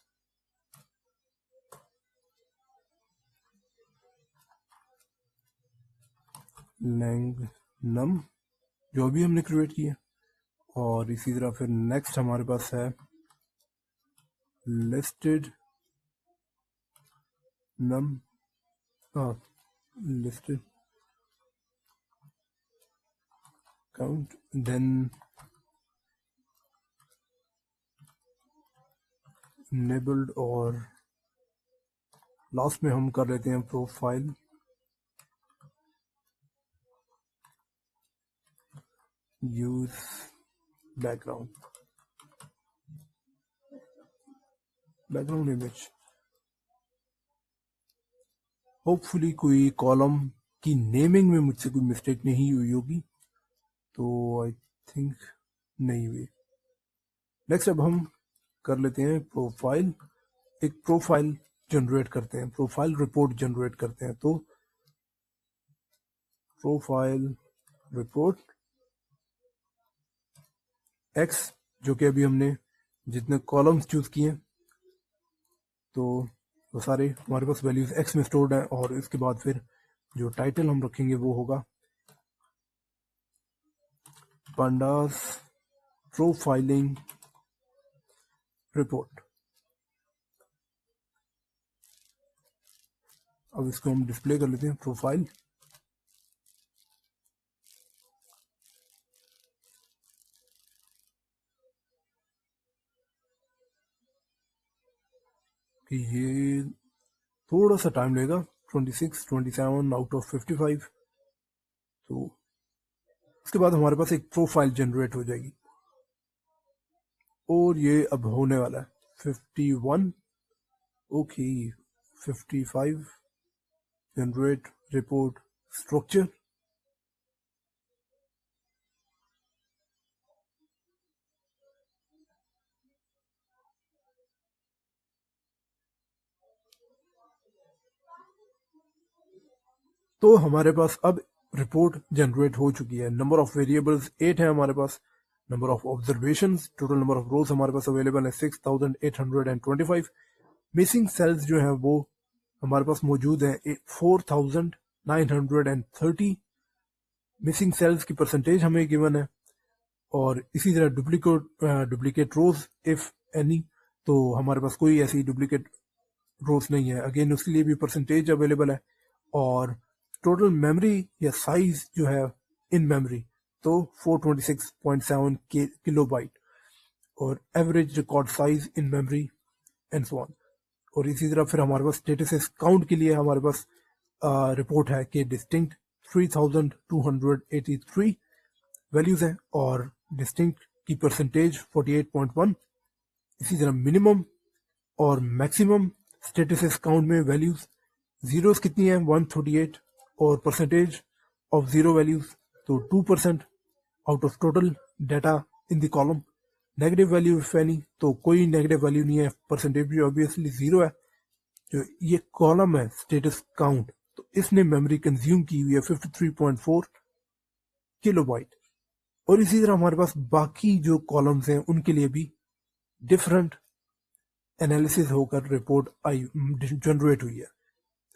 lang num जो अभी हमने क्रिएट किया, और इसी तरह फिर नेक्स्ट हमारे पास है listed num, listed count, then enabled, और लास्ट में हम कर लेते हैं profile use background image. Hopefully कोई कॉलम की नेमिंग में मुझसे कोई मिस्टेक नहीं हुई होगी, तो आई थिंक नहीं हुई। नेक्स्ट अब हम कर लेते हैं प्रोफाइल, एक प्रोफाइल जनरेट करते हैं, प्रोफाइल रिपोर्ट जनरेट करते हैं। तो प्रोफाइल रिपोर्ट एक्स, जो कि अभी हमने जितने कॉलम्स चूज किए तो वो सारे हमारे पास वैल्यूज एक्स में स्टोर्ड हैं, और इसके बाद फिर जो टाइटल हम रखेंगे वो होगा pandas प्रोफाइलिंग रिपोर्ट। अब इसको हम डिस्प्ले कर लेते हैं, प्रोफाइल कि ये थोड़ा सा टाइम लेगा, 26 27 आउट ऑफ 55। तो उसके बाद हमारे पास एक प्रोफाइल जनरेट हो जाएगी, और ये अब होने वाला है 51, ओके 55 जनरेट रिपोर्ट स्ट्रक्चर। तो हमारे पास अब रिपोर्ट जनरेट हो चुकी है। नंबर ऑफ वेरिएबल्स 8 है हमारे पास, number of observations, total number of rows हमारे पास अवेलेबल है 6825। मिसिंग सेल्स जो है वो हमारे पास मौजूद है 4930। मिसिंग सेल्स की परसेंटेज हमें गिवन है, और इसी तरह डुप्लीकेट रोज इफ एनी, तो हमारे पास कोई ऐसी डुप्लीकेट रोज नहीं है, अगेन उसके लिए भी परसेंटेज अवेलेबल है। और टोटल मेमोरी या साइज जो है इन मेमोरी तो 426.7 किलोबाइट, और average record size in memory and so on. और इसी तरह फिर हमारे पास स्टेटस काउंट के लिए हमारे पास रिपोर्ट है कि डिस्टिंक्ट 3283 वैल्यूज हैं, और डिस्टिंक्ट की परसेंटेज 48.1। इसी तरह मिनिमम और मैक्सिमम स्टेटस काउंट में वैल्यूज, जीरोस कितनी है 138, और परसेंटेज ऑफ जीरो वैल्यूज तो 2% out of total data in the column. Negative value if any, तो कोई नेगेटिव वैल्यू नहीं है, परसेंटेज भी ऑब्वियसली जीरो है। जो ये कॉलम है स्टेटस काउंट, तो इसने मेमोरी कंज्यूम की हुई है 53.4 किलोबाइट। और इसी तरह हमारे पास बाकी जो कॉलम्स हैं उनके लिए भी डिफरेंट एनालिसिस होकर रिपोर्ट आई जनरेट हुई है।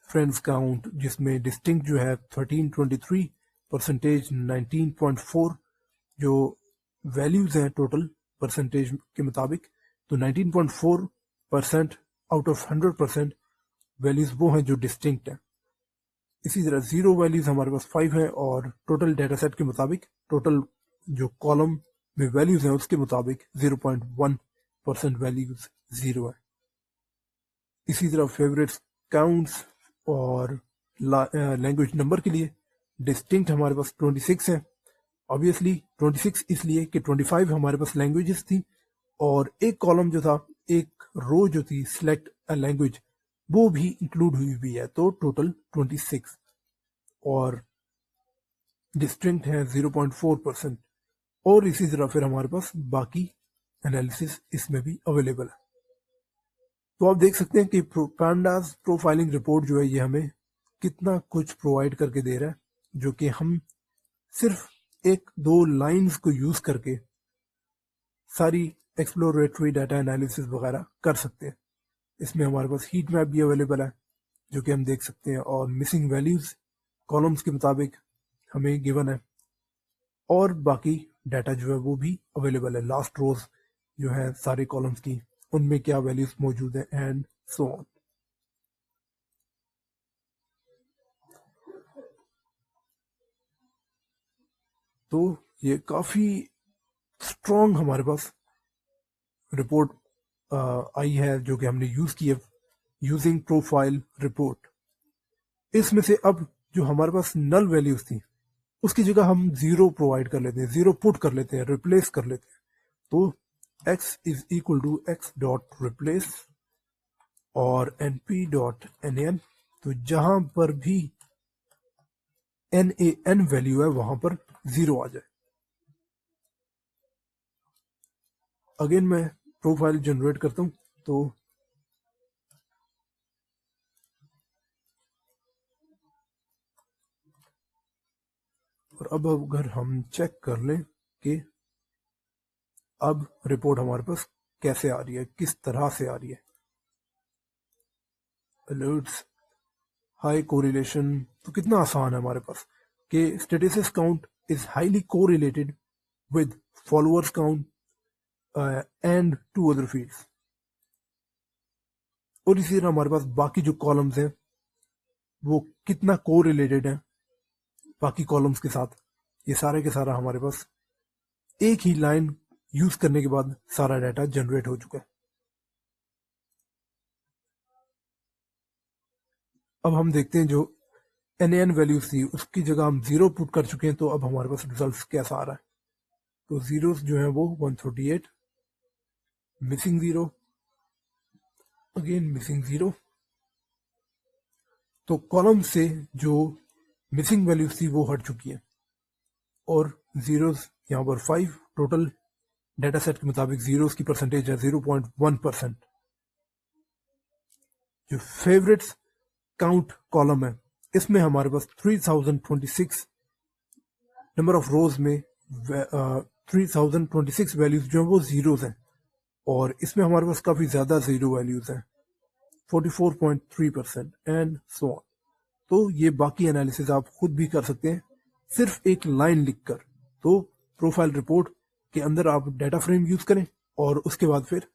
फ्रेंड्स काउंट जिसमें डिस्टिंक्ट जो है 1323, परसेंटेज 19.4, जो वैल्यूज़ हैं टोटल परसेंटेज के मुताबिक, तो 19.4% आउट ऑफ 100% वैल्यूज़ वो हैं जो डिस्टिंक्ट हैं। इसी तरह ज़ीरो वैल्यूज़ हमारे पास 5 हैं, और टोटल डेटा सेट के मुताबिक टोटल जो कॉलम में वैल्यूज़ हैं उसके मुताबिक 0.1% वैल्यूज़ ज़ीरो है। इसी तरह फेवरेट्स, काउंट्स और लैंग्वेज नंबर के लिए डिस्टिंक्ट हमारे पास 26 हैं। ऑब्वियसली 26 इसलिए कि 25 हमारे पास लैंग्वेजेस थी, और एक कॉलम जो था, एक रो जो थी सिलेक्ट अ लैंग्वेज, वो भी इंक्लूड हुई हुई है, तो टोटल 26, और डिस्टिंक्ट है 0.4%। और इसी तरह फिर हमारे पास बाकी एनालिसिस इसमें भी अवेलेबल है। तो आप देख सकते हैं कि पांडास प्रोफाइलिंग रिपोर्ट जो है ये हमें कितना कुछ प्रोवाइड करके दे रहा है, जो कि हम सिर्फ एक दो लाइंस को यूज करके सारी एक्सप्लोरेटरी डाटा एनालिसिस वगैरह कर सकते हैं। इसमें हमारे पास हीट मैप भी अवेलेबल है जो कि हम देख सकते हैं, और मिसिंग वैल्यूज कॉलम्स के मुताबिक हमें गिवन है, और बाकी डाटा जो है वो भी अवेलेबल है। लास्ट रोज जो है सारे कॉलम्स की, उनमें क्या वैल्यूज मौजूद है, एंड सो ऑन। तो ये काफ़ी स्ट्रॉन्ग हमारे पास रिपोर्ट आई है जो कि हमने यूज़ की है, यूजिंग प्रोफाइल रिपोर्ट। इसमें से अब जो हमारे पास नल वैल्यूज थी उसकी जगह हम जीरो प्रोवाइड कर लेते हैं, जीरो पुट कर लेते हैं, रिप्लेस कर लेते हैं। तो x is equal to x dot replace और np.nan, तो जहां पर भी nan वैल्यू है वहां पर जीरो आ जाए। अगेन मैं प्रोफाइल जनरेट करता हूं, तो और अब अगर हम चेक कर लें कि अब रिपोर्ट हमारे पास कैसे आ रही है, किस तरह से आ रही है। अलर्ट्स, हाई कोरिलेशन, तो कितना आसान है हमारे पास कि status count is highly correlated with followers count and to other fields. और इसी तरह हमारे पास बाकी जो कॉलम्स हैं वो कितना कोरिलेटेड है बाकी कॉलम्स के साथ, ये सारे के सारा हमारे पास एक ही लाइन यूज करने के बाद सारा डाटा जनरेट हो चुका है। अब हम देखते हैं जो NaN वैल्यूज थी उसकी जगह हम जीरो पुट कर चुके हैं, तो अब हमारे पास रिजल्ट कैसा आ रहा है। तो जीरोस जो है वो 138, missing zero, again missing zero. तो कॉलम से जो मिसिंग वैल्यूज थी वो हट चुकी है, और जीरोस यहाँ पर 5, टोटल डाटा सेट के मुताबिक जीरोस की परसेंटेज है 0.1%। जो फेवरेट्स काउंट कॉलम है इसमें हमारे पास 3026 नंबर ऑफ रोज में 3026 वैल्यूज जो है वो जीरोस हैं, और इसमें हमारे पास काफ़ी ज़्यादा ज़ीरो वैल्यूज़ हैं 44.3% एंड सो ऑन। तो ये बाकी एनालिसिस आप खुद भी कर सकते हैं सिर्फ एक लाइन लिखकर। तो प्रोफाइल रिपोर्ट के अंदर आप डाटा फ्रेम यूज़ करें, और उसके बाद फिर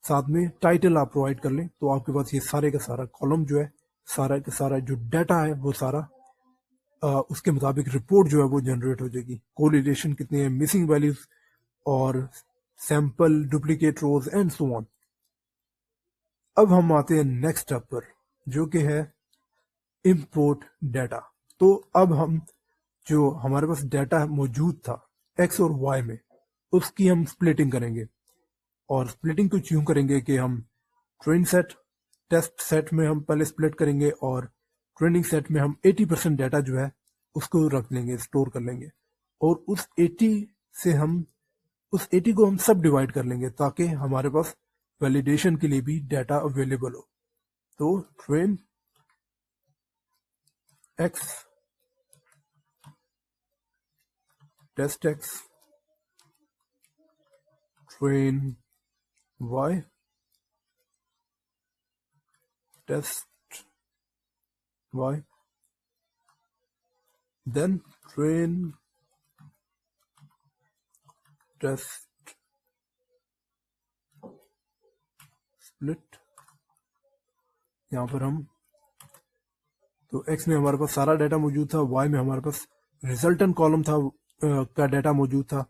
साथ में टाइटल आप प्रोवाइड कर लें, तो आपके पास ये सारे का सारा कॉलम जो है, सारा का सारा जो डाटा है वो सारा उसके मुताबिक रिपोर्ट जो है वो जनरेट हो जाएगी। कोरिलेशन कितने हैं, मिसिंग वैल्यूज, और sample, duplicate rows and so on. अब हम आते हैं नेक्स्ट स्टेप पर जो कि है इंपोर्ट डाटा। तो अब हम जो हमारे पास डाटा मौजूद था एक्स और वाई में उसकी हम स्प्लिटिंग करेंगे, और स्प्लिटिंग कुछ यूं करेंगे कि हम ट्रेन सेट, टेस्ट सेट में हम पहले स्प्लिट करेंगे, और ट्रेनिंग सेट में हम 80% डाटा जो है उसको रख लेंगे, स्टोर कर लेंगे, और उस 80 से हम उस 80 को हम सब डिवाइड कर लेंगे ताकि हमारे पास वैलिडेशन के लिए भी डाटा अवेलेबल हो। तो train X, test X, train Y, test y, then train test split. यहाँ पर हम तो x में हमारे पास सारा डाटा मौजूद था, y में हमारे पास रिजल्टेंट कॉलम था का डाटा मौजूद था,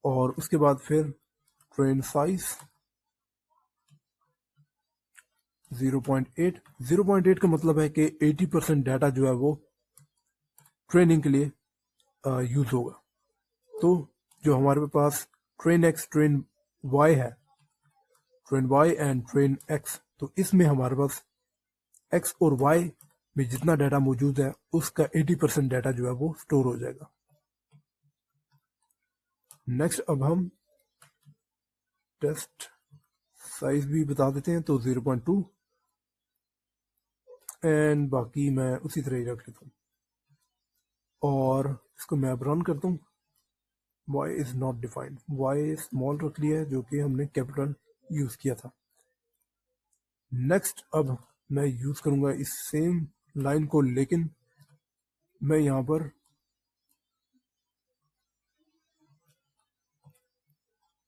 और उसके बाद फिर ट्रेन साइज 0.8 का मतलब है कि 80% डाटा जो है वो ट्रेनिंग के लिए यूज होगा। तो जो हमारे पास ट्रेन x ट्रेन y है, train y and train x, तो इसमें हमारे पास x और y में जितना डाटा मौजूद है उसका 80% डाटा जो है वो स्टोर हो जाएगा। नेक्स्ट अब हम टेस्ट साइज भी बता देते हैं, तो 0.2 एंड बाकी मैं उसी तरह ही रख लेता हूँ, और इसको मैं अब रन करता हूँ। y is not defined, y small रख लिया है जो कि हमने कैपिटल यूज किया था। नेक्स्ट अब मैं यूज करूंगा इस सेम लाइन को, लेकिन मैं यहां पर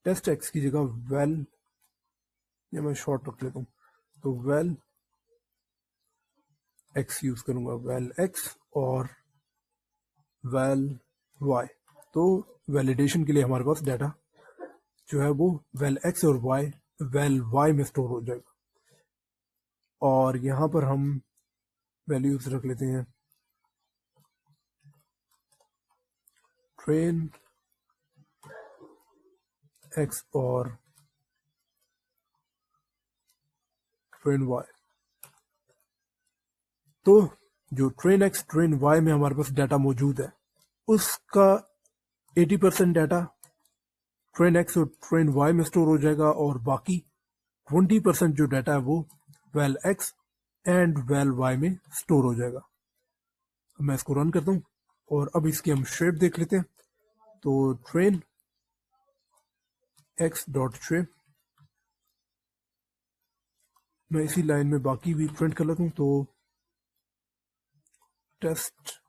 टेस्ट एक्स की जगह वेल, या मैं शॉर्ट रख लेता हूं, तो वेल एक्स यूज करूंगा, वेल एक्स और वेल वाई। तो वैलिडेशन के लिए हमारे पास डाटा जो है वो वेल एक्स और वाई वेल वाई में स्टोर हो जाएगा। और यहां पर हम वैल्यूज रख लेते हैं ट्रेन एक्स और ट्रेन वाई। तो जो ट्रेन एक्स ट्रेन वाई में हमारे पास डाटा मौजूद है उसका 80% डाटा ट्रेन एक्स और ट्रेन वाई में स्टोर हो जाएगा, और बाकी 20% जो डाटा है वो well x and well why में स्टोर हो जाएगा। अब मैं इसको रन करता हूँ और अब इसकी हम शेप देख लेते हैं। तो ट्रेन एक्स डॉट शेप, मैं इसी लाइन में बाकी भी प्रिंट कर लेता हूँ, तो test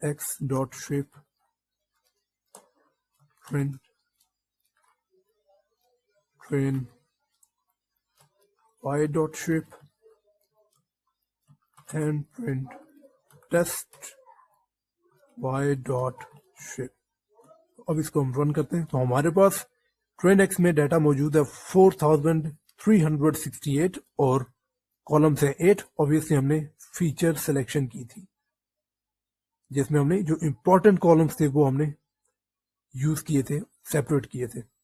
X dot shape train train y dot shape and print test y dot shape। अब इसको हम रन करते हैं, तो हमारे पास ट्रेन एक्स में डाटा मौजूद है 4368 और कॉलम्स है 8। ऑब्वियसली हमने फीचर सिलेक्शन की थी जिसमें हमने जो इंपॉर्टेंट कॉलम्स थे वो हमने यूज किए थे, सेपरेट किए थे।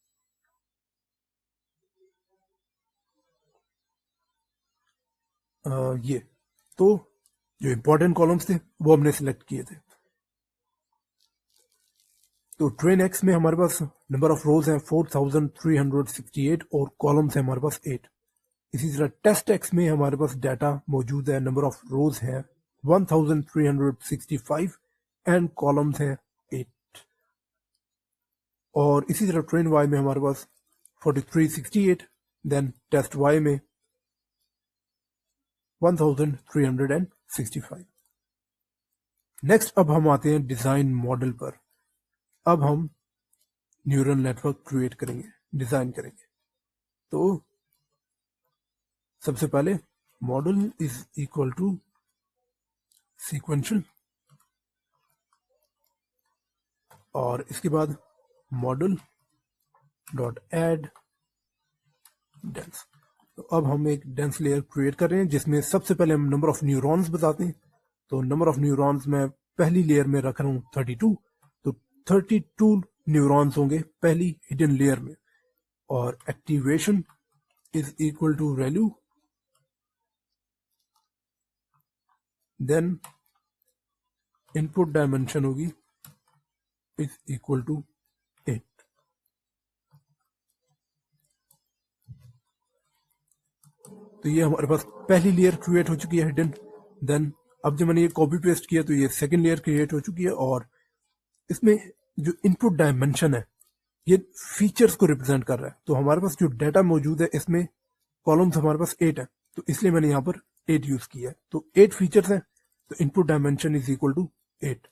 ये तो जो इंपॉर्टेंट कॉलम्स थे वो हमने सिलेक्ट किए थे। तो ट्रेन एक्स में हमारे पास नंबर ऑफ रोज हैं 4368 और कॉलम्स हैं हमारे पास 8। इसी तरह टेस्ट एक्स में हमारे पास डाटा मौजूद है, नंबर ऑफ रोज है 1365 एंड कॉलम्स हैं 8। और इसी तरह ट्रेन वाई में हमारे पास 4368, देन टेस्ट वाई में 1365। नेक्स्ट अब हम आते हैं डिजाइन मॉडल पर। अब हम न्यूरल नेटवर्क क्रिएट करेंगे, डिजाइन करेंगे। तो सबसे पहले model is equal to sequential, और इसके बाद मॉडल डॉट एड डेंस। तो अब हम एक डेंस लेयर क्रिएट कर रहे हैं जिसमें सबसे पहले हम नंबर ऑफ न्यूरॉन्स बताते हैं। तो नंबर ऑफ न्यूरॉन्स मैं पहली लेयर में रख रहा हूँ 32, तो 32 न्यूरॉन्स होंगे पहली हिडन लेयर में। और activation is equal to value, then input dimension होगी इज इक्वल टू 8। तो ये हमारे पास पहली लेयर क्रिएट हो चुकी है हिडन। देन अब जब मैंने ये कॉपी पेस्ट किया तो ये सेकंड लेयर क्रिएट हो चुकी है, और इसमें जो इनपुट डायमेंशन है ये फीचर्स को रिप्रेजेंट कर रहा है। तो हमारे पास जो डाटा मौजूद है इसमें कॉलम्स हमारे पास 8 है, तो इसलिए मैंने यहाँ पर 8 यूज किया है, तो 8 फीचर्स हैं, तो input dimension is equal to 8।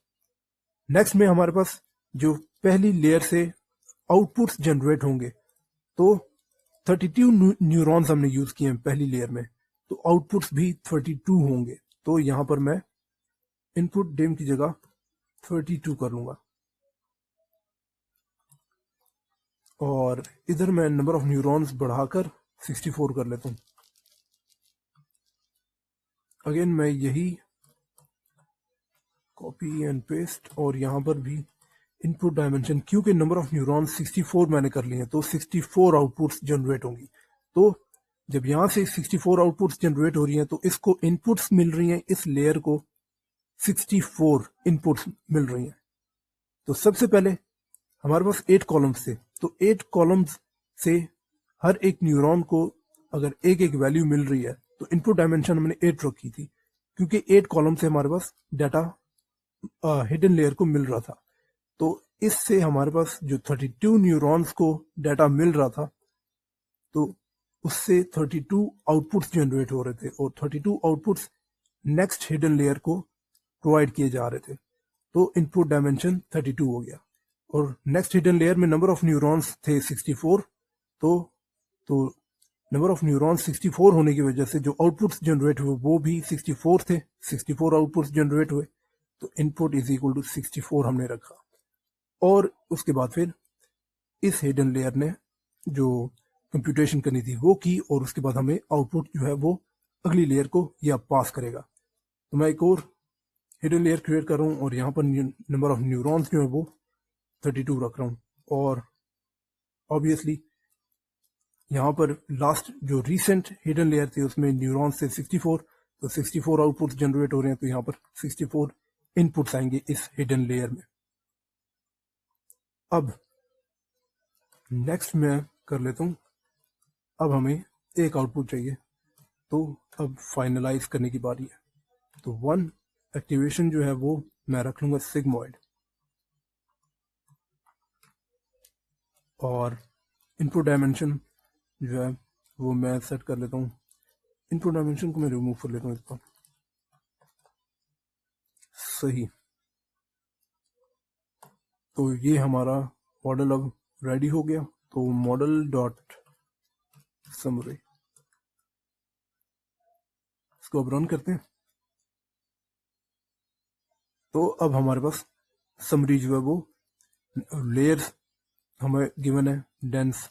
Next में हमारे पास जो पहली लेयर से आउटपुट्स जनरेट होंगे, तो 32 न्यूरॉन्स हमने यूज किए हैं पहली लेयर में, तो आउटपुट्स भी 32 होंगे। तो यहां पर मैं इनपुट डिम की जगह 32 कर लूंगा, और इधर मैं नंबर ऑफ न्यूरॉन्स बढ़ाकर 64 कर लेता हूं। अगेन मैं यही कॉपी एंड पेस्ट, और यहां पर भी इनपुट डायमेंशन, क्योंकि नंबर ऑफ न्यूरॉन्स 64 मैंने कर लिए हैं, तो 64 आउटपुट्स जनरेट होंगी। तो जब यहां से 64 आउटपुट्स जनरेट हो रही हैं, तो इसको इनपुट्स मिल रही हैं, इस लेयर को 64 इनपुट्स मिल रही हैं। तो सबसे पहले हमारे पास 8 कॉलम्स थे, तो 8 कॉलम्स से हर एक न्यूरॉन को अगर एक एक वैल्यू मिल रही है, तो इनपुट डायमेंशन हमने 8 रखी थी, क्योंकि 8 कॉलम से हमारे पास डाटा हिडन लेयर को मिल रहा था। तो इससे हमारे पास जो 32 न्यूरॉन्स को डाटा मिल रहा था, तो उससे 32 आउटपुट्स जनरेट हो रहे थे, और 32 आउटपुट्स नेक्स्ट हिडन लेयर को प्रोवाइड किए जा रहे थे। तो इनपुट डायमेंशन 32 हो गया, और नेक्स्ट हिडन लेयर में नंबर ऑफ न्यूरॉन्स थे 64, तो नंबर ऑफ न्यूरॉन्स 64 होने की वजह से जो आउटपुट्स जनरेट हुए वो भी 64 थे, 64 आउटपुट्स जनरेट हुए, तो इनपुट इज इक्वल टू 64 हमने रखा। और उसके बाद फिर इस हिडन लेयर ने जो कंप्यूटेशन करनी थी वो की, और उसके बाद हमें आउटपुट जो है वो अगली लेयर को या पास करेगा। तो मैं एक और हिडन लेयर क्रिएट कर रहा हूँ, और यहाँ पर नंबर ऑफ न्यूरॉन्स जो है वो 32 रख रहा हूँ, और ऑब्वियसली यहाँ पर लास्ट जो रिसेंट हिडन लेयर थी उसमें न्यूरॉन्स थे 64, तो 64 आउटपुट्स जनरेट हो रहे हैं, तो यहाँ पर 64 इनपुट्स आएंगे इस हिडन लेयर में। अब नेक्स्ट मैं कर लेता हूँ, अब हमें एक आउटपुट चाहिए, तो अब फाइनलाइज करने की बारी है। तो 1 एक्टिवेशन जो है वो मैं रख लूंगा सिग्मॉइड, और इनपुट डायमेंशन जो है वो मैं सेट कर लेता हूँ। इनपुट डायमेंशन को मैं रिमूव कर लेता हूँ इसका, सही। तो ये हमारा मॉडल अब रेडी हो गया। तो मॉडल डॉट समरी, इसको अब रन करते हैं। तो अब हमारे पास समरी जो है वो लेयर्स हमें गिवन है, dense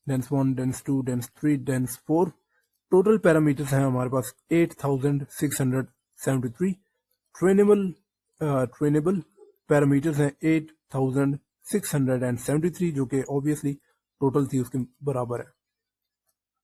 1, dense 2, dense 3, dense 4। Total parameters हैं हमारे पास 8673। ट्रेनेबल पैरामीटर्स हैं 8673, जो कि ऑब्वियसली टोटल थी उसके बराबर है।